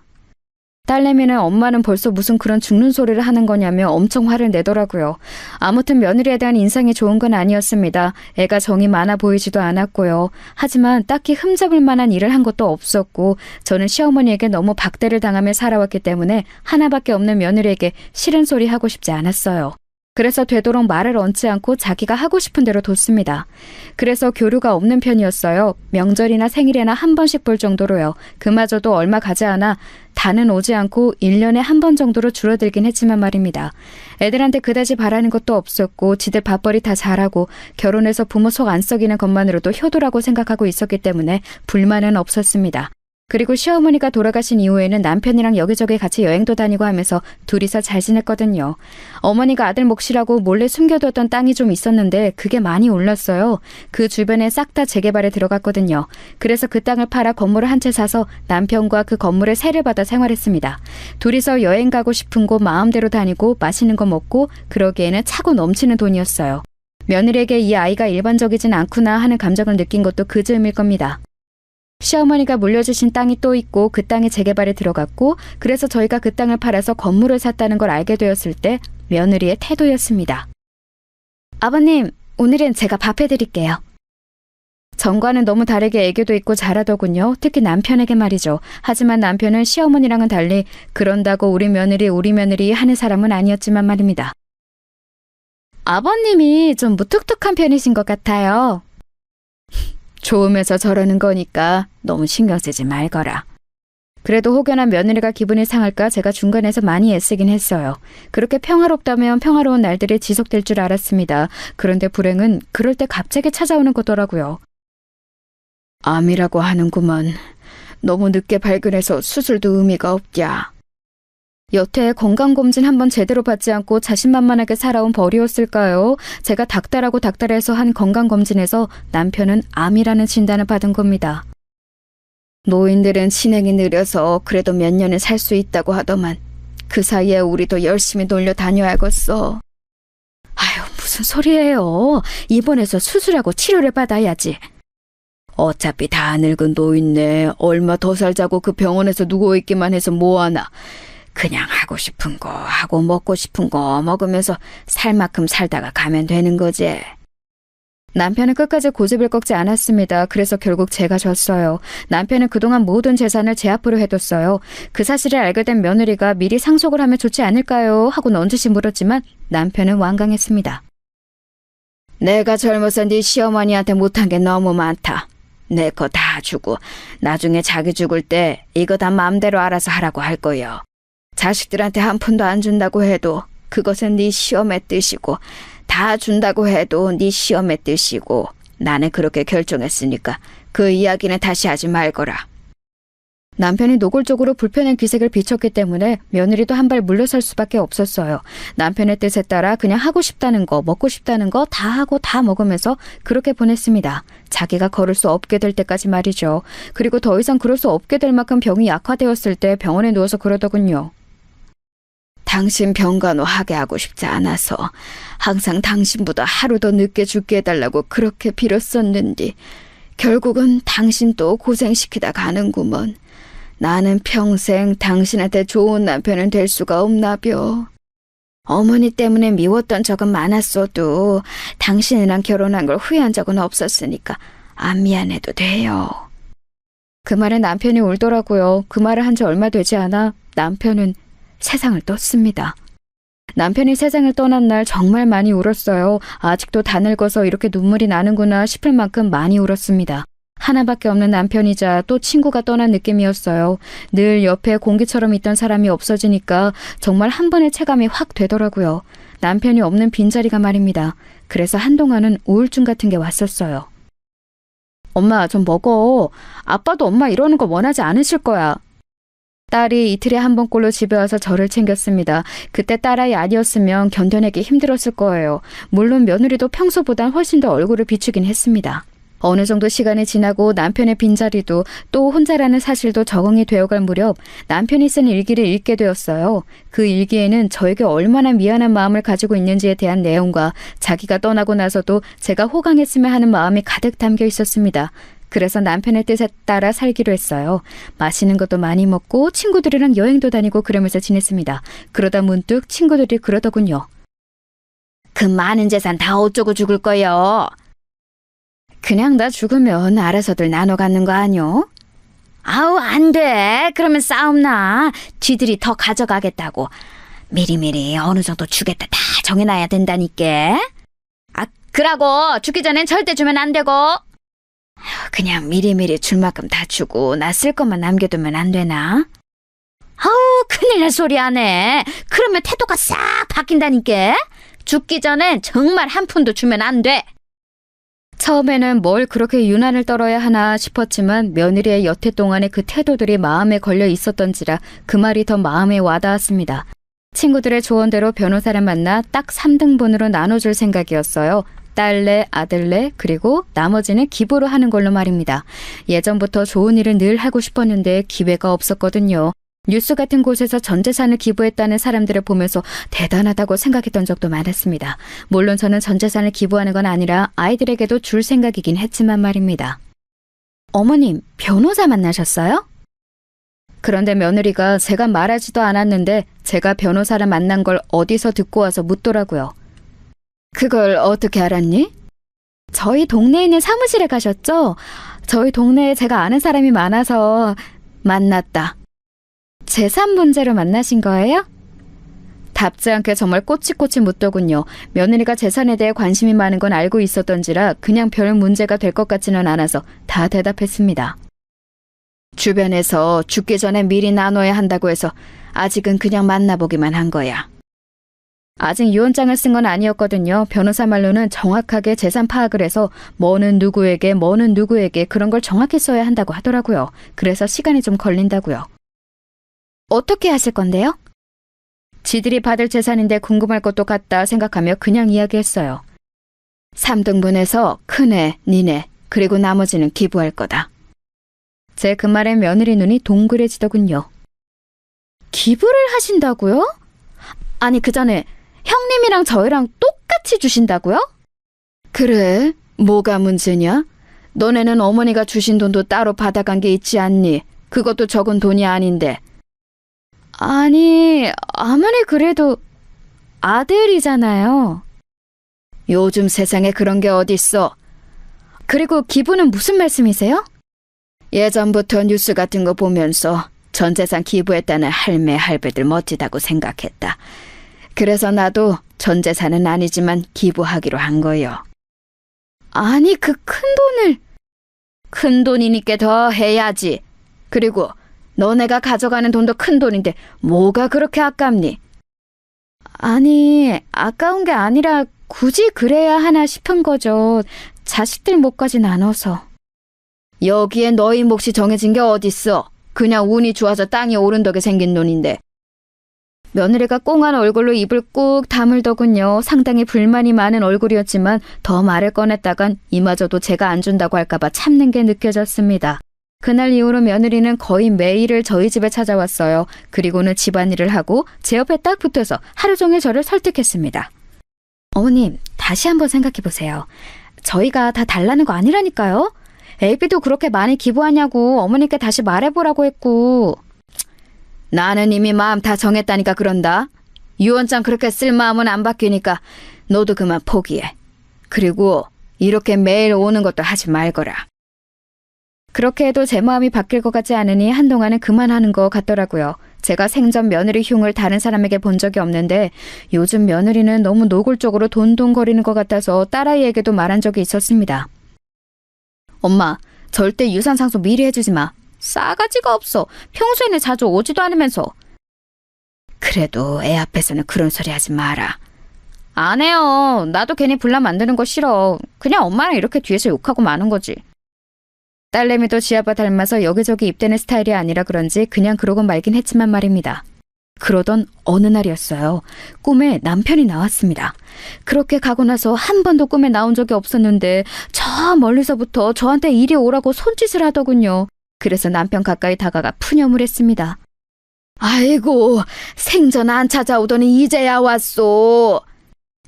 딸내미는 엄마는 벌써 무슨 그런 죽는 소리를 하는 거냐며 엄청 화를 내더라고요. 아무튼 며느리에 대한 인상이 좋은 건 아니었습니다. 애가 정이 많아 보이지도 않았고요. 하지만 딱히 흠잡을 만한 일을 한 것도 없었고 저는 시어머니에게 너무 박대를 당하며 살아왔기 때문에 하나밖에 없는 며느리에게 싫은 소리 하고 싶지 않았어요. 그래서 되도록 말을 얹지 않고 자기가 하고 싶은 대로 뒀습니다. 그래서 교류가 없는 편이었어요. 명절이나 생일에나 한 번씩 볼 정도로요. 그마저도 얼마 가지 않아 다는 오지 않고 1년에 한 번 정도로 줄어들긴 했지만 말입니다. 애들한테 그다지 바라는 것도 없었고 지들 밥벌이 다 잘하고 결혼해서 부모 속 안 썩이는 것만으로도 효도라고 생각하고 있었기 때문에 불만은 없었습니다. 그리고 시어머니가 돌아가신 이후에는 남편이랑 여기저기 같이 여행도 다니고 하면서 둘이서 잘 지냈거든요. 어머니가 아들 몫이라고 몰래 숨겨뒀던 땅이 좀 있었는데 그게 많이 올랐어요. 그 주변에 싹 다 재개발에 들어갔거든요. 그래서 그 땅을 팔아 건물을 한 채 사서 남편과 그 건물에 세를 받아 생활했습니다. 둘이서 여행 가고 싶은 곳 마음대로 다니고 맛있는 거 먹고 그러기에는 차고 넘치는 돈이었어요. 며느리에게 이 아이가 일반적이진 않구나 하는 감정을 느낀 것도 그 즈음일 겁니다. 시어머니가 물려주신 땅이 또 있고 그 땅이 재개발에 들어갔고 그래서 저희가 그 땅을 팔아서 건물을 샀다는 걸 알게 되었을 때 며느리의 태도였습니다. 아버님, 오늘은 제가 밥 해드릴게요. 전과는 너무 다르게 애교도 있고 잘하더군요. 특히 남편에게 말이죠. 하지만 남편은 시어머니랑은 달리 그런다고 우리 며느리 하는 사람은 아니었지만 말입니다. 아버님이 좀 무뚝뚝한 편이신 것 같아요. 좋으면서 저러는 거니까 너무 신경 쓰지 말거라. 그래도 혹여나 며느리가 기분이 상할까 제가 중간에서 많이 애쓰긴 했어요. 그렇게 평화롭다면 평화로운 날들이 지속될 줄 알았습니다. 그런데 불행은 그럴 때 갑자기 찾아오는 거더라고요. 암이라고 하는구먼. 너무 늦게 발견해서 수술도 의미가 없냐. 여태 건강검진 한번 제대로 받지 않고 자신만만하게 살아온 벌이었을까요? 제가 닥달해서 한 건강검진에서 남편은 암이라는 진단을 받은 겁니다. 노인들은 진행이 느려서 그래도 몇 년은 살 수 있다고 하더만 그 사이에 우리도 열심히 놀려 다녀야겠어. 아유, 무슨 소리예요. 입원해서 수술하고 치료를 받아야지. 어차피 다 늙은 노인네 얼마 더 살자고 그 병원에서 누워있기만 해서 뭐하나. 그냥 하고 싶은 거 하고 먹고 싶은 거 먹으면서 살 만큼 살다가 가면 되는 거지. 남편은 끝까지 고집을 꺾지 않았습니다. 그래서 결국 제가 졌어요. 남편은 그동안 모든 재산을 제 앞으로 해뒀어요. 그 사실을 알게 된 며느리가 미리 상속을 하면 좋지 않을까요? 하고 넌지시 물었지만 남편은 완강했습니다. 내가 젊어서 네 시어머니한테 못한 게 너무 많다. 내 거 다 주고 나중에 자기 죽을 때 이거 다 마음대로 알아서 하라고 할 거요. 자식들한테 한 푼도 안 준다고 해도 그것은 네 시험의 뜻이고 다 준다고 해도 네 시험의 뜻이고 나는 그렇게 결정했으니까 그 이야기는 다시 하지 말거라. 남편이 노골적으로 불편한 기색을 비췄기 때문에 며느리도 한 발 물러설 수밖에 없었어요. 남편의 뜻에 따라 그냥 하고 싶다는 거, 먹고 싶다는 거 다 하고 다 먹으면서 그렇게 보냈습니다. 자기가 걸을 수 없게 될 때까지 말이죠. 그리고 더 이상 그럴 수 없게 될 만큼 병이 약화되었을 때 병원에 누워서 그러더군요. 당신 병간호 하게 하고 싶지 않아서 항상 당신보다 하루 더 늦게 죽게 해달라고 그렇게 빌었었는데 결국은 당신 또 고생시키다 가는구먼. 나는 평생 당신한테 좋은 남편은 될 수가 없나벼. 어머니 때문에 미웠던 적은 많았어도 당신이랑 결혼한 걸 후회한 적은 없었으니까 안 미안해도 돼요. 그 말에 남편이 울더라고요. 그 말을 한 지 얼마 되지 않아 남편은 세상을 떴습니다. 남편이 세상을 떠난 날 정말 많이 울었어요. 아직도 다 늙어서 이렇게 눈물이 나는구나 싶을 만큼 많이 울었습니다. 하나밖에 없는 남편이자 또 친구가 떠난 느낌이었어요. 늘 옆에 공기처럼 있던 사람이 없어지니까 정말 한 번의 체감이 확 되더라고요. 남편이 없는 빈자리가 말입니다. 그래서 한동안은 우울증 같은 게 왔었어요. 엄마, 좀 먹어. 아빠도 엄마 이러는 거 원하지 않으실 거야. 딸이 이틀에 한 번꼴로 집에 와서 저를 챙겼습니다. 그때 딸아이 아니었으면 견뎌내기 힘들었을 거예요. 물론 며느리도 평소보단 훨씬 더 얼굴을 비추긴 했습니다. 어느 정도 시간이 지나고 남편의 빈자리도 또 혼자라는 사실도 적응이 되어갈 무렵 남편이 쓴 일기를 읽게 되었어요. 그 일기에는 저에게 얼마나 미안한 마음을 가지고 있는지에 대한 내용과 자기가 떠나고 나서도 제가 호강했으면 하는 마음이 가득 담겨 있었습니다. 그래서 남편의 뜻에 따라 살기로 했어요. 맛있는 것도 많이 먹고 친구들이랑 여행도 다니고 그러면서 지냈습니다. 그러다 문득 친구들이 그러더군요. 그 많은 재산 다 어쩌고 죽을 거요? 그냥 나 죽으면 알아서들 나눠 갖는 거 아니요? 아우, 안 돼. 그러면 싸움 나. 쥐들이 더 가져가겠다고. 미리미리 어느 정도 주겠다 다 정해놔야 된다니까. 아, 그러고 죽기 전엔 절대 주면 안 되고. 그냥 미리미리 줄 만큼 다 주고 나 쓸 것만 남겨두면 안 되나? 아우, 큰일 날 소리 하네. 그러면 태도가 싹 바뀐다니까. 죽기 전엔 정말 한 푼도 주면 안 돼. 처음에는 뭘 그렇게 유난을 떨어야 하나 싶었지만 며느리의 여태 동안의 그 태도들이 마음에 걸려 있었던지라 그 말이 더 마음에 와닿았습니다. 친구들의 조언대로 변호사를 만나 딱 3등분으로 나눠줄 생각이었어요. 딸내, 아들내, 그리고 나머지는 기부로 하는 걸로 말입니다. 예전부터 좋은 일을 늘 하고 싶었는데 기회가 없었거든요. 뉴스 같은 곳에서 전 재산을 기부했다는 사람들을 보면서 대단하다고 생각했던 적도 많았습니다. 물론 저는 전 재산을 기부하는 건 아니라 아이들에게도 줄 생각이긴 했지만 말입니다. 어머님, 변호사 만나셨어요? 그런데 며느리가 제가 말하지도 않았는데 제가 변호사를 만난 걸 어디서 듣고 와서 묻더라고요. 그걸 어떻게 알았니? 저희 동네에 있는 사무실에 가셨죠? 저희 동네에 제가 아는 사람이 많아서 만났다. 재산 문제로 만나신 거예요? 답지 않게 정말 꼬치꼬치 묻더군요. 며느리가 재산에 대해 관심이 많은 건 알고 있었던지라 그냥 별 문제가 될 것 같지는 않아서 다 대답했습니다. 주변에서 죽기 전에 미리 나눠야 한다고 해서 아직은 그냥 만나보기만 한 거야. 아직 유언장을 쓴 건 아니었거든요. 변호사 말로는 정확하게 재산 파악을 해서 뭐는 누구에게 그런 걸 정확히 써야 한다고 하더라고요. 그래서 시간이 좀 걸린다고요. 어떻게 하실 건데요? 지들이 받을 재산인데 궁금할 것도 같다 생각하며 그냥 이야기했어요. 3등분해서 큰애, 니네, 그리고 나머지는 기부할 거다. 제 그 말에 며느리 눈이 동그래지더군요. 기부를 하신다고요? 아니 그 전에 형님이랑 저희랑 똑같이 주신다고요? 그래, 뭐가 문제냐? 너네는 어머니가 주신 돈도 따로 받아간 게 있지 않니? 그것도 적은 돈이 아닌데. 아니, 아무리 그래도 아들이잖아요. 요즘 세상에 그런 게 어딨어. 그리고 기부는 무슨 말씀이세요? 예전부터 뉴스 같은 거 보면서 전 재산 기부했다는 할매, 할배들 멋지다고 생각했다. 그래서 나도 전 재산은 아니지만 기부하기로 한 거요. 아니, 그 큰 돈을. 큰 돈이니까 더 해야지. 그리고 너네가 가져가는 돈도 큰 돈인데 뭐가 그렇게 아깝니? 아니, 아까운 게 아니라 굳이 그래야 하나 싶은 거죠. 자식들 몫까지 나눠서. 여기에 너희 몫이 정해진 게 어딨어. 그냥 운이 좋아서 땅이 오른 덕에 생긴 돈인데. 며느리가 꽁한 얼굴로 입을 꾹 다물더군요. 상당히 불만이 많은 얼굴이었지만 더 말을 꺼냈다간 이마저도 제가 안 준다고 할까봐 참는 게 느껴졌습니다. 그날 이후로 며느리는 거의 매일을 저희 집에 찾아왔어요. 그리고는 집안일을 하고 제 옆에 딱 붙어서 하루 종일 저를 설득했습니다. 어머님, 다시 한번 생각해보세요. 저희가 다 달라는 거 아니라니까요? 애비도 그렇게 많이 기부하냐고 어머니께 다시 말해보라고 했고. 나는 이미 마음 다 정했다니까 그런다. 유언장 그렇게 쓸 마음은 안 바뀌니까 너도 그만 포기해. 그리고 이렇게 매일 오는 것도 하지 말거라. 그렇게 해도 제 마음이 바뀔 것 같지 않으니 한동안은 그만하는 것 같더라고요. 제가 생전 며느리 흉을 다른 사람에게 본 적이 없는데 요즘 며느리는 너무 노골적으로 돈돈거리는 것 같아서 딸아이에게도 말한 적이 있었습니다. 엄마, 절대 유산 상속 미리 해주지 마. 싸가지가 없어. 평소에는 자주 오지도 않으면서. 그래도 애 앞에서는 그런 소리 하지 마라. 안 해요. 나도 괜히 분란 만드는 거 싫어. 그냥 엄마랑 이렇게 뒤에서 욕하고 마는 거지. 딸내미도 지 아빠 닮아서 여기저기 입대는 스타일이 아니라 그런지 그냥 그러고 말긴 했지만 말입니다. 그러던 어느 날이었어요. 꿈에 남편이 나왔습니다. 그렇게 가고 나서 한 번도 꿈에 나온 적이 없었는데 저 멀리서부터 저한테 이리 오라고 손짓을 하더군요. 그래서 남편 가까이 다가가 푸념을 했습니다. 아이고, 생전 안 찾아오더니 이제야 왔소.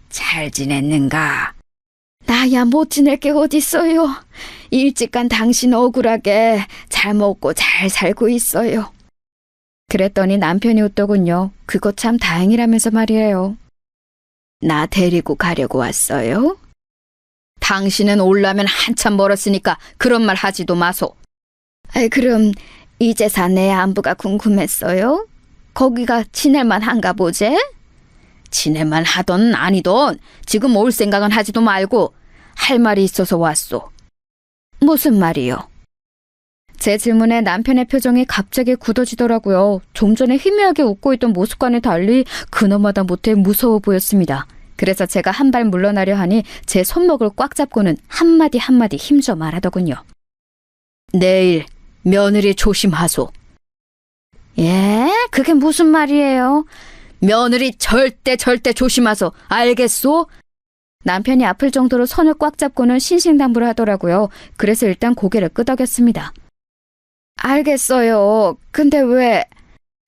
잘 지냈는가? 나야 못 지낼 게 어딨어요. 일찍 간 당신 억울하게 잘 먹고 잘 살고 있어요. 그랬더니 남편이 웃더군요. 그거 참 다행이라면서 말이에요. 나 데리고 가려고 왔어요? 당신은 올라면 한참 멀었으니까 그런 말 하지도 마소. 그럼 이제사 내 안부가 궁금했어요? 거기가 지낼만 한가 보제? 지낼만 하던 아니던 지금 올 생각은 하지도 말고 할 말이 있어서 왔소. 무슨 말이요? 제 질문에 남편의 표정이 갑자기 굳어지더라고요. 좀 전에 희미하게 웃고 있던 모습과는 달리 그놈마다 못해 무서워 보였습니다. 그래서 제가 한 발 물러나려 하니 제 손목을 꽉 잡고는 한마디 한마디 힘줘 말하더군요. 내일 며느리 조심하소. 예? 그게 무슨 말이에요? 며느리 절대 조심하소. 알겠소? 남편이 아플 정도로 손을 꽉 잡고는 신신당부를 하더라고요. 그래서 일단 고개를 끄덕였습니다. 알겠어요. 근데 왜?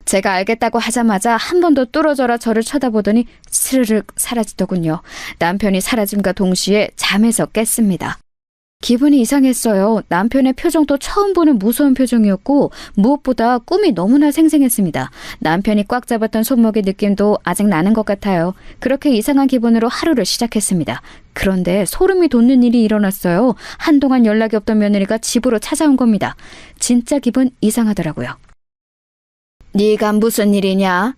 제가 알겠다고 하자마자 한 번 더 뚫어져라 저를 쳐다보더니 스르륵 사라지더군요. 남편이 사라짐과 동시에 잠에서 깼습니다. 기분이 이상했어요. 남편의 표정도 처음 보는 무서운 표정이었고 무엇보다 꿈이 너무나 생생했습니다. 남편이 꽉 잡았던 손목의 느낌도 아직 나는 것 같아요. 그렇게 이상한 기분으로 하루를 시작했습니다. 그런데 소름이 돋는 일이 일어났어요. 한동안 연락이 없던 며느리가 집으로 찾아온 겁니다. 진짜 기분 이상하더라고요. 네가 무슨 일이냐?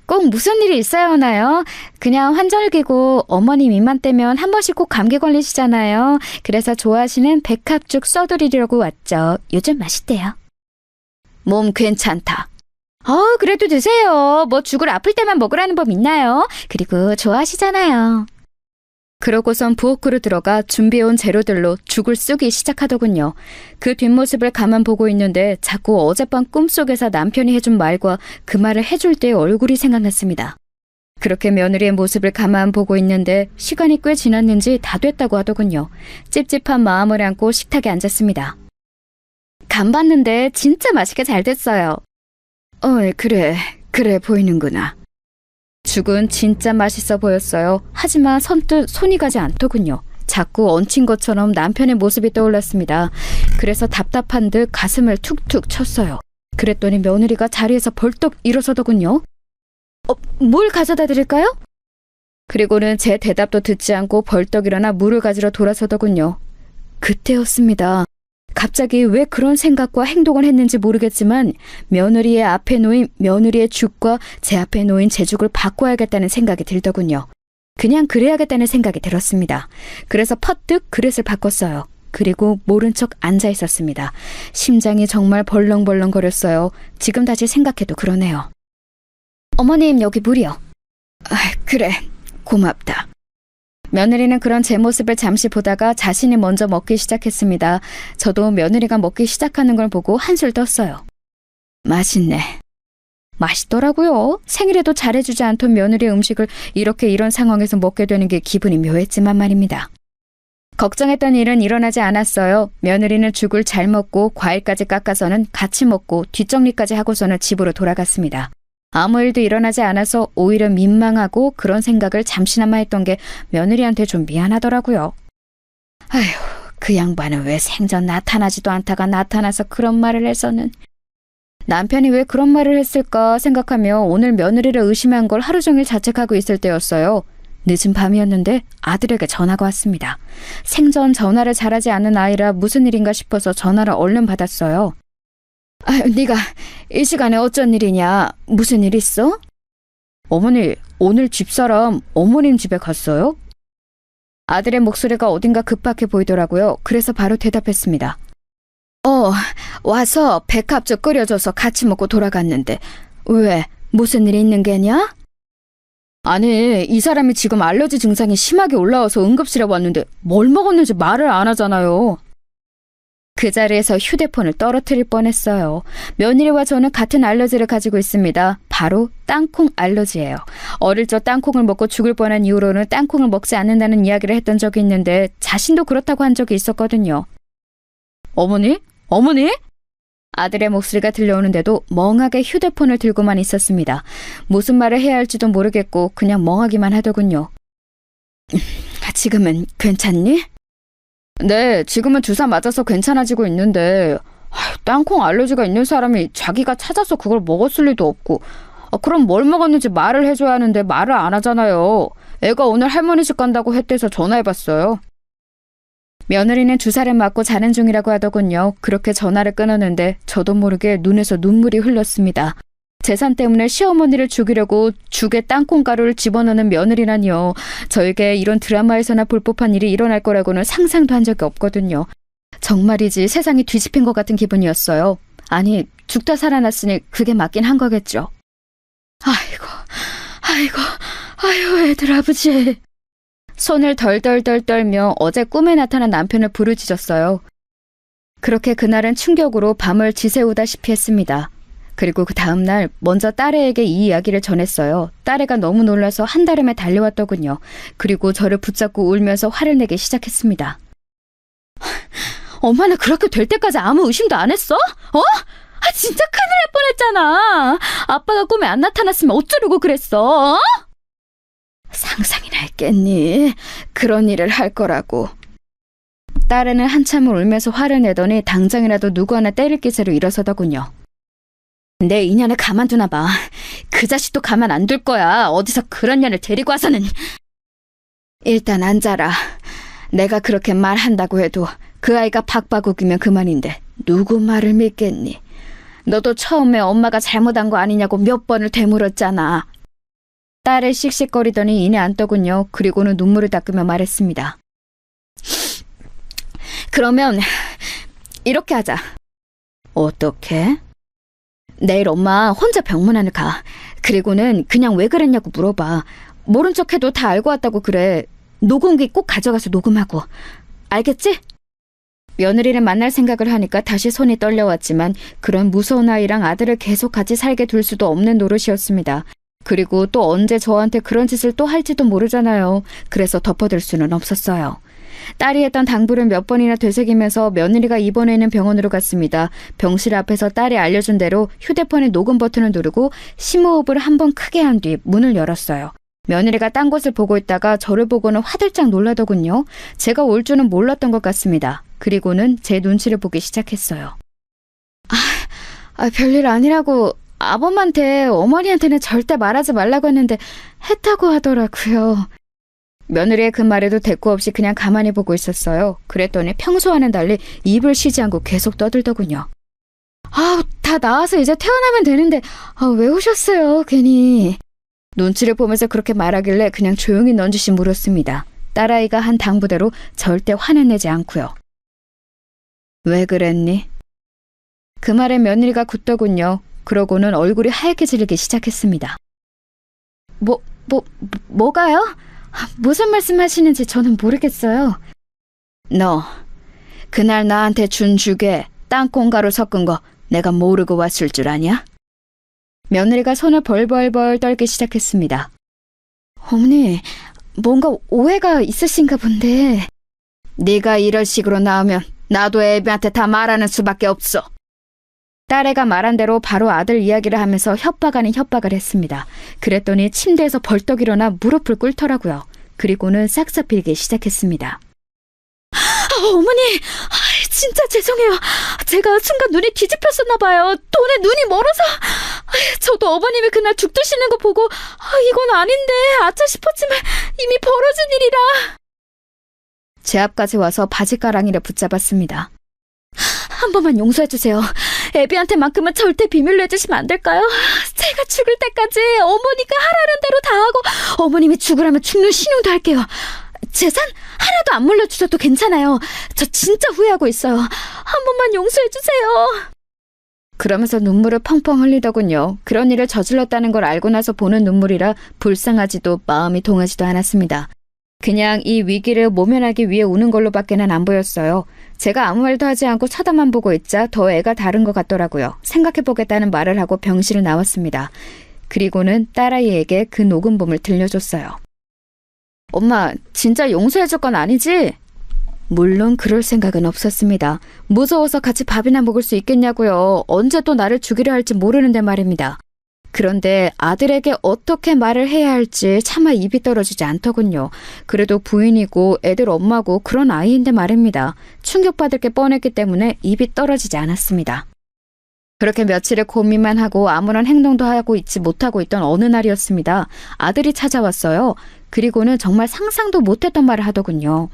꼭 무슨 일이 있어야 하나요? 그냥 환절기고 어머님 입만 떼면 한 번씩 꼭 감기 걸리시잖아요. 그래서 좋아하시는 백합죽 써드리려고 왔죠. 요즘 맛있대요. 몸 괜찮다. 그래도 드세요. 뭐 죽을 아플 때만 먹으라는 법 있나요? 그리고 좋아하시잖아요. 그러고선 부엌으로 들어가 준비해온 재료들로 죽을 쓰기 시작하더군요. 그 뒷모습을 가만 보고 있는데 자꾸 어젯밤 꿈속에서 남편이 해준 말과 그 말을 해줄 때의 얼굴이 생각났습니다. 그렇게 며느리의 모습을 가만 보고 있는데 시간이 꽤 지났는지 다 됐다고 하더군요. 찝찝한 마음을 안고 식탁에 앉았습니다. 간 봤는데 진짜 맛있게 잘 됐어요. 그래 보이는구나. 죽은 진짜 맛있어 보였어요. 하지만 선뜻 손이 가지 않더군요. 자꾸 얹힌 것처럼 남편의 모습이 떠올랐습니다. 그래서 답답한 듯 가슴을 툭툭 쳤어요. 그랬더니 며느리가 자리에서 벌떡 일어서더군요. 뭘 가져다 드릴까요? 그리고는 제 대답도 듣지 않고 벌떡 일어나 물을 가지러 돌아서더군요. 그때였습니다. 갑자기 왜 그런 생각과 행동을 했는지 모르겠지만 며느리의 앞에 놓인 며느리의 죽과 제 앞에 놓인 제 죽을 바꿔야겠다는 생각이 들더군요. 그냥 그래야겠다는 생각이 들었습니다. 그래서 퍼뜩 그릇을 바꿨어요. 그리고 모른 척 앉아 있었습니다. 심장이 정말 벌렁벌렁거렸어요. 지금 다시 생각해도 그러네요. 어머님, 여기 물이요. 그래, 고맙다. 며느리는 그런 제 모습을 잠시 보다가 자신이 먼저 먹기 시작했습니다. 저도 며느리가 먹기 시작하는 걸 보고 한술 떴어요. 맛있네. 맛있더라고요. 생일에도 잘해주지 않던 며느리의 음식을 이렇게 이런 상황에서 먹게 되는 게 기분이 묘했지만 말입니다. 걱정했던 일은 일어나지 않았어요. 며느리는 죽을 잘 먹고 과일까지 깎아서는 같이 먹고 뒷정리까지 하고서는 집으로 돌아갔습니다. 아무 일도 일어나지 않아서 오히려 민망하고 그런 생각을 잠시나마 했던 게 며느리한테 좀 미안하더라고요. 아휴, 그 양반은 왜 생전 나타나지도 않다가 나타나서 그런 말을 해서는. 남편이 왜 그런 말을 했을까 생각하며 오늘 며느리를 의심한 걸 하루 종일 자책하고 있을 때였어요. 늦은 밤이었는데 아들에게 전화가 왔습니다. 생전 전화를 잘하지 않는 아이라 무슨 일인가 싶어서 전화를 얼른 받았어요. 네가 이 시간에 어쩐 일이냐? 무슨 일 있어? 어머니, 오늘 집사람 어머님 집에 갔어요? 아들의 목소리가 어딘가 급박해 보이더라고요. 그래서 바로 대답했습니다. 와서 백합죽 끓여줘서 같이 먹고 돌아갔는데 왜? 무슨 일 있는 게냐? 아니, 이 사람이 지금 알러지 증상이 심하게 올라와서 응급실에 왔는데 뭘 먹었는지 말을 안 하잖아요. 그 자리에서 휴대폰을 떨어뜨릴 뻔했어요. 며느리와 저는 같은 알러지를 가지고 있습니다. 바로 땅콩 알러지예요. 어릴 적 땅콩을 먹고 죽을 뻔한 이후로는 땅콩을 먹지 않는다는 이야기를 했던 적이 있는데 자신도 그렇다고 한 적이 있었거든요. 어머니? 아들의 목소리가 들려오는데도 멍하게 휴대폰을 들고만 있었습니다. 무슨 말을 해야 할지도 모르겠고 그냥 멍하기만 하더군요. 지금은 괜찮니? 네, 지금은 주사 맞아서 괜찮아지고 있는데 땅콩 알러지가 있는 사람이 자기가 찾아서 그걸 먹었을 리도 없고 그럼 뭘 먹었는지 말을 해줘야 하는데 말을 안 하잖아요. 애가 오늘 할머니 집 간다고 했대서 전화해봤어요. 며느리는 주사를 맞고 자는 중이라고 하더군요. 그렇게 전화를 끊었는데 저도 모르게 눈에서 눈물이 흘렀습니다. 재산 때문에 시어머니를 죽이려고 죽에 땅콩가루를 집어넣는 며느리라니요. 저에게 이런 드라마에서나 볼 법한 일이 일어날 거라고는 상상도 한 적이 없거든요. 정말이지 세상이 뒤집힌 것 같은 기분이었어요. 아니, 죽다 살아났으니 그게 맞긴 한 거겠죠. 아이고, 애들 아버지. 손을 덜덜덜 떨며 어제 꿈에 나타난 남편을 부르짖었어요. 그렇게 그날은 충격으로 밤을 지새우다시피 했습니다. 그리고 그 다음날 먼저 딸애에게 이 이야기를 전했어요. 딸애가 너무 놀라서 한달음에 달려왔더군요. 그리고 저를 붙잡고 울면서 화를 내기 시작했습니다. 엄마는 그렇게 될 때까지 아무 의심도 안 했어? 진짜 큰일 날 뻔했잖아. 아빠가 꿈에 안 나타났으면 어쩌려고 그랬어? 상상이나 했겠니? 그런 일을 할 거라고. 딸애는 한참을 울면서 화를 내더니 당장이라도 누구 하나 때릴 기세로 일어서더군요. 내 인연을 가만두나 봐. 그 자식도 가만 안 둘 거야. 어디서 그런 년을 데리고 와서는. 일단 앉아라. 내가 그렇게 말한다고 해도 그 아이가 박바국이면 그만인데 누구 말을 믿겠니? 너도 처음에 엄마가 잘못한 거 아니냐고 몇 번을 되물었잖아. 딸을 씩씩거리더니 이내 앉더군요. 그리고는 눈물을 닦으며 말했습니다. 그러면 이렇게 하자. 어떻게? 내일 엄마 혼자 병문안을 가. 그리고는 그냥 왜 그랬냐고 물어봐. 모른 척해도 다 알고 왔다고 그래. 녹음기 꼭 가져가서 녹음하고. 알겠지? 며느리를 만날 생각을 하니까 다시 손이 떨려왔지만 그런 무서운 아이랑 아들을 계속 같이 살게 둘 수도 없는 노릇이었습니다. 그리고 또 언제 저한테 그런 짓을 또 할지도 모르잖아요. 그래서 덮어둘 수는 없었어요. 딸이 했던 당부를 몇 번이나 되새기면서 며느리가 입원해 있는 병원으로 갔습니다. 병실 앞에서 딸이 알려준 대로 휴대폰의 녹음 버튼을 누르고 심호흡을 한 번 크게 한 뒤 문을 열었어요. 며느리가 딴 곳을 보고 있다가 저를 보고는 화들짝 놀라더군요. 제가 올 줄은 몰랐던 것 같습니다. 그리고는 제 눈치를 보기 시작했어요. 별일 아니라고 아범한테 어머니한테는 절대 말하지 말라고 했는데 했다고 하더라고요. 며느리의 그 말에도 대꾸 없이 그냥 가만히 보고 있었어요. 그랬더니 평소와는 달리 입을 쉬지 않고 계속 떠들더군요. 다 나와서 이제 퇴원하면 되는데 왜 오셨어요 괜히. 눈치를 보면서 그렇게 말하길래 그냥 조용히 넌지시 물었습니다. 딸아이가 한 당부대로 절대 화는 내지 않고요. 왜 그랬니? 그 말에 며느리가 굳더군요. 그러고는 얼굴이 하얗게 질리기 시작했습니다. 뭐가요? 무슨 말씀하시는지 저는 모르겠어요. 너 그날 나한테 준 죽에 땅콩가루 섞은 거 내가 모르고 왔을 줄 아냐? 며느리가 손을 벌벌벌 떨기 시작했습니다. 어머니, 뭔가 오해가 있으신가 본데. 네가 이럴 식으로 나오면 나도 애비한테 다 말하는 수밖에 없어. 딸애가 말한 대로 바로 아들 이야기를 하면서 협박 아닌 협박을 했습니다. 그랬더니 침대에서 벌떡 일어나 무릎을 꿇더라고요. 그리고는 싹싹 빌기 시작했습니다. 어머니, 진짜 죄송해요. 제가 순간 눈이 뒤집혔었나 봐요. 돈에 눈이 멀어서. 저도 어머님이 그날 죽 드시는 거 보고 이건 아닌데 아차 싶었지만 이미 벌어진 일이라. 제 앞까지 와서 바지가랑이를 붙잡았습니다. 한 번만 용서해주세요. 애비한테만큼은 절대 비밀로 해주시면 안 될까요? 제가 죽을 때까지 어머니가 하라는 대로 다 하고 어머님이 죽으라면 죽는 신용도 할게요. 재산 하나도 안 물려주셔도 괜찮아요. 저 진짜 후회하고 있어요. 한 번만 용서해주세요. 그러면서 눈물을 펑펑 흘리더군요. 그런 일을 저질렀다는 걸 알고 나서 보는 눈물이라 불쌍하지도 마음이 동하지도 않았습니다. 그냥 이 위기를 모면하기 위해 우는 걸로밖에는 안 보였어요. 제가 아무 말도 하지 않고 쳐다만 보고 있자 더 애가 다른 것 같더라고요. 생각해보겠다는 말을 하고 병실을 나왔습니다. 그리고는 딸아이에게 그 녹음본을 들려줬어요. 엄마, 진짜 용서해줄 건 아니지? 물론 그럴 생각은 없었습니다. 무서워서 같이 밥이나 먹을 수 있겠냐고요. 언제 또 나를 죽이려 할지 모르는데 말입니다. 그런데 아들에게 어떻게 말을 해야 할지 차마 입이 떨어지지 않더군요. 그래도 부인이고 애들 엄마고 그런 아이인데 말입니다. 충격받을 게 뻔했기 때문에 입이 떨어지지 않았습니다. 그렇게 며칠을 고민만 하고 아무런 행동도 하고 있지 못하고 있던 어느 날이었습니다. 아들이 찾아왔어요. 그리고는 정말 상상도 못했던 말을 하더군요.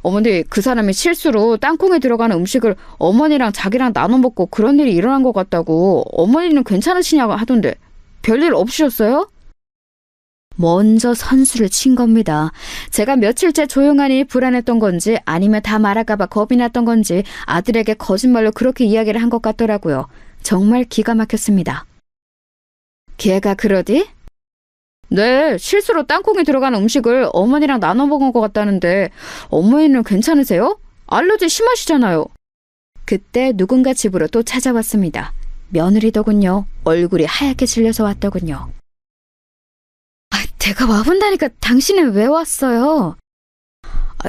어머니, 그 사람이 실수로 땅콩에 들어가는 음식을 어머니랑 자기랑 나눠 먹고 그런 일이 일어난 것 같다고. 어머니는 괜찮으시냐고 하던데 별일 없으셨어요? 먼저 선수를 친 겁니다. 제가 며칠째 조용하니 불안했던 건지 아니면 다 말할까봐 겁이 났던 건지 아들에게 거짓말로 그렇게 이야기를 한 것 같더라고요. 정말 기가 막혔습니다. 걔가 그러디? 네, 실수로 땅콩에 들어간 음식을 어머니랑 나눠 먹은 것 같다는데 어머니는 괜찮으세요? 알러지 심하시잖아요. 그때 누군가 집으로 또 찾아왔습니다. 며느리더군요. 얼굴이 하얗게 질려서 왔더군요. 내가 와본다니까 당신은 왜 왔어요?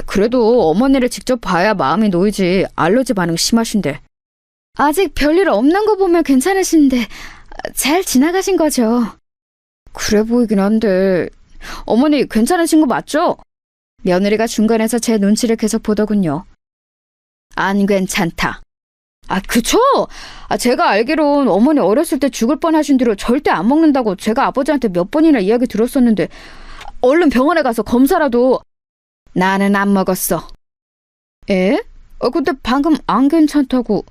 그래도 어머니를 직접 봐야 마음이 놓이지. 알러지 반응 심하신데. 아직 별일 없는 거 보면 괜찮으신데 잘 지나가신 거죠? 그래 보이긴 한데. 어머니 괜찮으신 거 맞죠? 며느리가 중간에서 제 눈치를 계속 보더군요. 안 괜찮다. 그쵸? 제가 알기론 어머니 어렸을 때 죽을 뻔하신 뒤로 절대 안 먹는다고 제가 아버지한테 몇 번이나 이야기 들었었는데 얼른 병원에 가서 검사라도. 나는 안 먹었어. 에? 근데 방금 안 괜찮다고.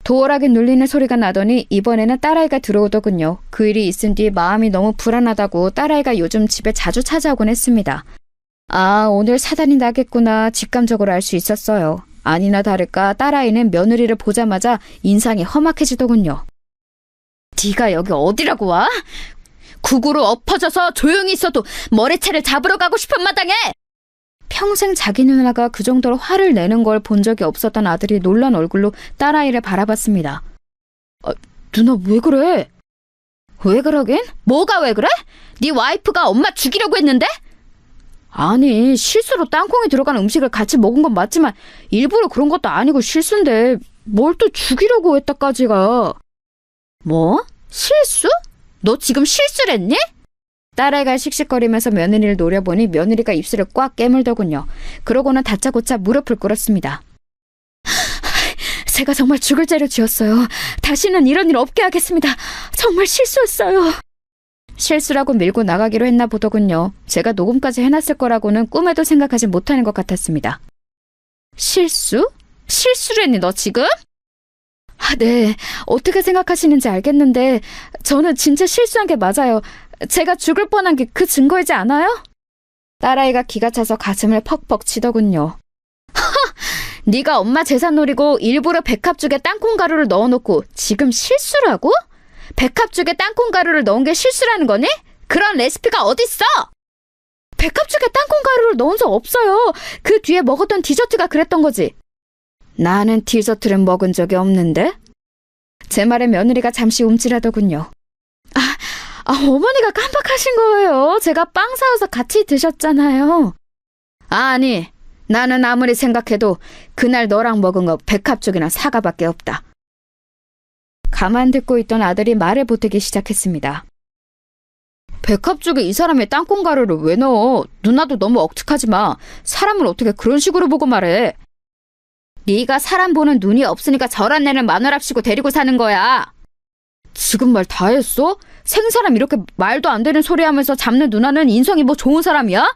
도어락에 눌리는 소리가 나더니 이번에는 딸아이가 들어오더군요. 그 일이 있은 뒤 마음이 너무 불안하다고 딸아이가 요즘 집에 자주 찾아오곤 했습니다. 아, 오늘 사단이 나겠구나 직감적으로 알 수 있었어요. 아니나 다를까 딸아이는 며느리를 보자마자 인상이 험악해지더군요. 네가 여기 어디라고 와? 구구로 엎어져서 조용히 있어도 머리채를 잡으러 가고 싶은 마당에! 평생 자기 누나가 그 정도로 화를 내는 걸 본 적이 없었던 아들이 놀란 얼굴로 딸아이를 바라봤습니다. 누나 왜 그래? 왜 그러긴? 뭐가 왜 그래? 네 와이프가 엄마 죽이려고 했는데? 아니, 실수로 땅콩이 들어간 음식을 같이 먹은 건 맞지만 일부러 그런 것도 아니고 실수인데 뭘 또 죽이려고 했다까지가. 뭐? 실수? 너 지금 실수를 했니? 딸아이가 씩씩거리면서 며느리를 노려보니 며느리가 입술을 꽉 깨물더군요. 그러고는 다짜고짜 무릎을 꿇었습니다. 제가 정말 죽을 죄를 지었어요. 다시는 이런 일 없게 하겠습니다. 정말 실수했어요. 실수라고 밀고 나가기로 했나 보더군요. 제가 녹음까지 해놨을 거라고는 꿈에도 생각하지 못하는 것 같았습니다. 실수? 실수를 했니 너 지금? 네. 어떻게 생각하시는지 알겠는데 저는 진짜 실수한 게 맞아요. 제가 죽을 뻔한 게 그 증거이지 않아요? 딸아이가 기가 차서 가슴을 퍽퍽 치더군요. 네가 엄마 재산 노리고 일부러 백합죽에 땅콩가루를 넣어놓고 지금 실수라고? 백합죽에 땅콩가루를 넣은 게 실수라는 거니? 그런 레시피가 어딨어? 백합죽에 땅콩가루를 넣은 적 없어요. 그 뒤에 먹었던 디저트가 그랬던 거지. 나는 디저트를 먹은 적이 없는데? 제 말에 며느리가 잠시 움찔하더군요. 어머니가 깜빡하신 거예요. 제가 빵 사와서 같이 드셨잖아요. 아니, 나는 아무리 생각해도 그날 너랑 먹은 거 백합죽이나 사과밖에 없다. 가만 듣고 있던 아들이 말을 보태기 시작했습니다. 백합죽에 이 사람이 땅콩가루를 왜 넣어? 누나도 너무 억측하지 마. 사람을 어떻게 그런 식으로 보고 말해? 네가 사람 보는 눈이 없으니까 저런 애를 마누랍시고 데리고 사는 거야. 지금 말 다 했어? 생사람 이렇게 말도 안 되는 소리 하면서 잡는 누나는 인성이 뭐 좋은 사람이야?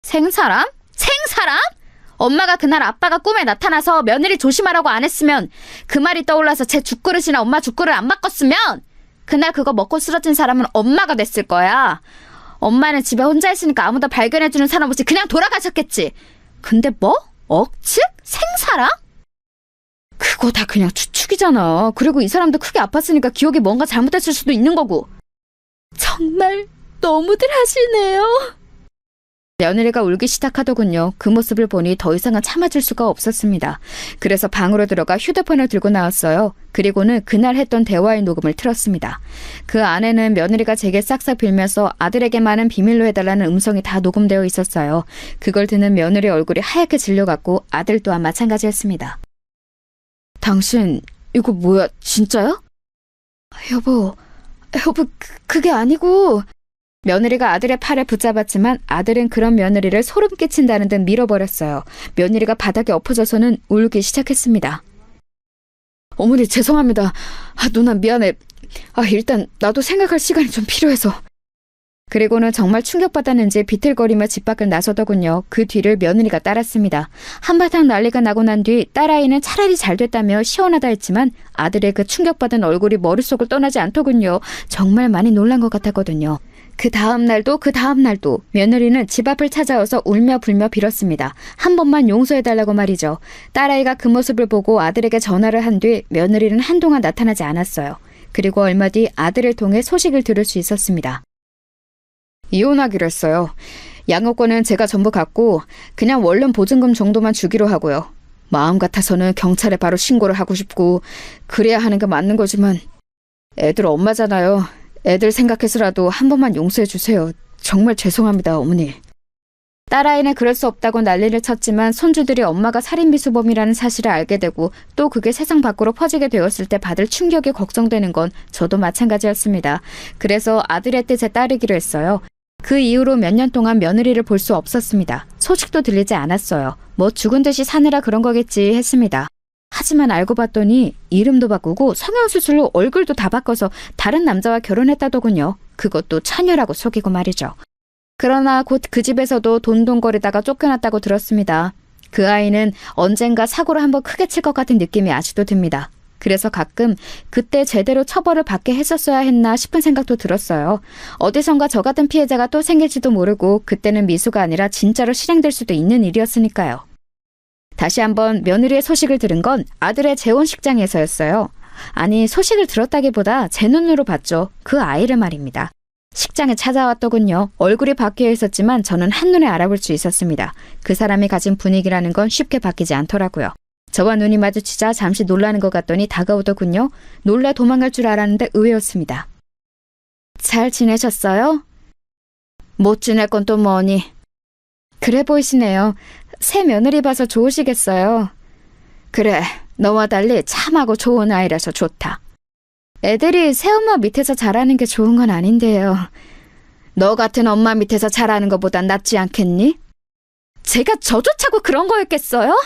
생사람? 생사람? 엄마가 그날 아빠가 꿈에 나타나서 며느리 조심하라고 안 했으면 그 말이 떠올라서 제 죽그릇이나 엄마 죽그릇 안 바꿨으면 그날 그거 먹고 쓰러진 사람은 엄마가 됐을 거야. 엄마는 집에 혼자 있으니까 아무도 발견해주는 사람 없이 그냥 돌아가셨겠지. 근데 뭐? 억측? 생사람? 그거 다 그냥 추측이잖아. 그리고 이 사람도 크게 아팠으니까 기억에 뭔가 잘못됐을 수도 있는 거고. 정말 너무들 하시네요. 며느리가 울기 시작하더군요. 그 모습을 보니 더 이상은 참아줄 수가 없었습니다. 그래서 방으로 들어가 휴대폰을 들고 나왔어요. 그리고는 그날 했던 대화의 녹음을 틀었습니다. 그 안에는 며느리가 제게 싹싹 빌면서 아들에게만은 비밀로 해달라는 음성이 다 녹음되어 있었어요. 그걸 듣는 며느리 얼굴이 하얗게 질려갔고 아들 또한 마찬가지였습니다. 당신 이거 뭐야? 진짜야? 여보, 그게 아니고... 며느리가 아들의 팔을 붙잡았지만 아들은 그런 며느리를 소름 끼친다는 듯 밀어버렸어요. 며느리가 바닥에 엎어져서는 울기 시작했습니다. 어머니 죄송합니다. 누나 미안해. 일단 나도 생각할 시간이 좀 필요해서. 그리고는 정말 충격받았는지 비틀거리며 집 밖을 나서더군요. 그 뒤를 며느리가 따랐습니다. 한바탕 난리가 나고 난 뒤 딸아이는 차라리 잘 됐다며 시원하다 했지만 아들의 그 충격받은 얼굴이 머릿속을 떠나지 않더군요. 정말 많이 놀란 것 같았거든요. 그 다음 날도 며느리는 집 앞을 찾아와서 울며 불며 빌었습니다. 한 번만 용서해달라고 말이죠. 딸아이가 그 모습을 보고 아들에게 전화를 한 뒤 며느리는 한동안 나타나지 않았어요. 그리고 얼마 뒤 아들을 통해 소식을 들을 수 있었습니다. 이혼하기로 했어요. 양육권은 제가 전부 갖고 그냥 원룸 보증금 정도만 주기로 하고요. 마음 같아서는 경찰에 바로 신고를 하고 싶고 그래야 하는 게 맞는 거지만 애들 엄마잖아요. 애들 생각해서라도 한 번만 용서해 주세요. 정말 죄송합니다, 어머니. 딸아이는 그럴 수 없다고 난리를 쳤지만 손주들이 엄마가 살인미수범이라는 사실을 알게 되고 또 그게 세상 밖으로 퍼지게 되었을 때 받을 충격이 걱정되는 건 저도 마찬가지였습니다. 그래서 아들의 뜻에 따르기로 했어요. 그 이후로 몇 년 동안 며느리를 볼 수 없었습니다. 소식도 들리지 않았어요. 뭐 죽은 듯이 사느라 그런 거겠지 했습니다. 하지만 알고 봤더니 이름도 바꾸고 성형수술로 얼굴도 다 바꿔서 다른 남자와 결혼했다더군요. 그것도 처녀라고 속이고 말이죠. 그러나 곧 그 집에서도 돈돈거리다가 쫓겨났다고 들었습니다. 그 아이는 언젠가 사고를 한번 크게 칠 것 같은 느낌이 아직도 듭니다. 그래서 가끔 그때 제대로 처벌을 받게 했었어야 했나 싶은 생각도 들었어요. 어디선가 저 같은 피해자가 또 생길지도 모르고 그때는 미수가 아니라 진짜로 실행될 수도 있는 일이었으니까요. 다시 한번 며느리의 소식을 들은 건 아들의 재혼식장에서였어요. 아니, 소식을 들었다기보다 제 눈으로 봤죠. 그 아이를 말입니다. 식장에 찾아왔더군요. 얼굴이 바뀌어 있었지만 저는 한눈에 알아볼 수 있었습니다. 그 사람이 가진 분위기라는 건 쉽게 바뀌지 않더라고요. 저와 눈이 마주치자 잠시 놀라는 것 같더니 다가오더군요. 놀라 도망갈 줄 알았는데 의외였습니다. 잘 지내셨어요? 못 지낼 건 또 뭐니? 그래 보이시네요. 새 며느리 봐서 좋으시겠어요. 그래, 너와 달리 참하고 좋은 아이라서 좋다. 애들이 새엄마 밑에서 자라는 게 좋은 건 아닌데요. 너 같은 엄마 밑에서 자라는 것보단 낫지 않겠니? 제가 저조차고 그런 거였겠어요?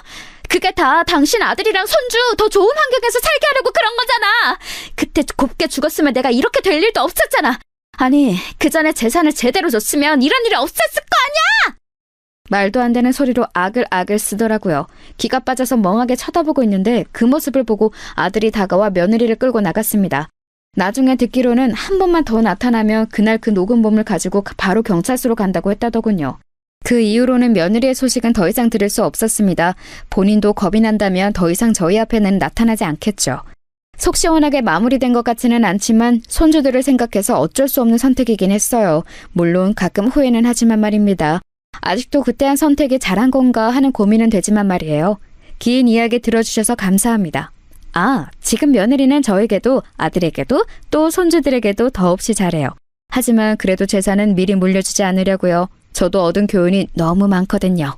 그게 다 당신 아들이랑 손주 더 좋은 환경에서 살게 하려고 그런 거잖아. 그때 곱게 죽었으면 내가 이렇게 될 일도 없었잖아. 아니, 그 전에 재산을 제대로 줬으면 이런 일이 없었을 거 아니야! 말도 안 되는 소리로 아글아글 쓰더라고요. 기가 빠져서 멍하게 쳐다보고 있는데 그 모습을 보고 아들이 다가와 며느리를 끌고 나갔습니다. 나중에 듣기로는 한 번만 더 나타나면 그날 그 녹음본을 가지고 바로 경찰서로 간다고 했다더군요. 그 이후로는 며느리의 소식은 더 이상 들을 수 없었습니다. 본인도 겁이 난다면 더 이상 저희 앞에는 나타나지 않겠죠. 속 시원하게 마무리된 것 같지는 않지만 손주들을 생각해서 어쩔 수 없는 선택이긴 했어요. 물론 가끔 후회는 하지만 말입니다. 아직도 그때 한 선택이 잘한 건가 하는 고민은 되지만 말이에요. 긴 이야기 들어주셔서 감사합니다. 아, 지금 며느리는 저에게도 아들에게도 또 손주들에게도 더없이 잘해요. 하지만 그래도 재산은 미리 물려주지 않으려고요. 저도 얻은 교훈이 너무 많거든요.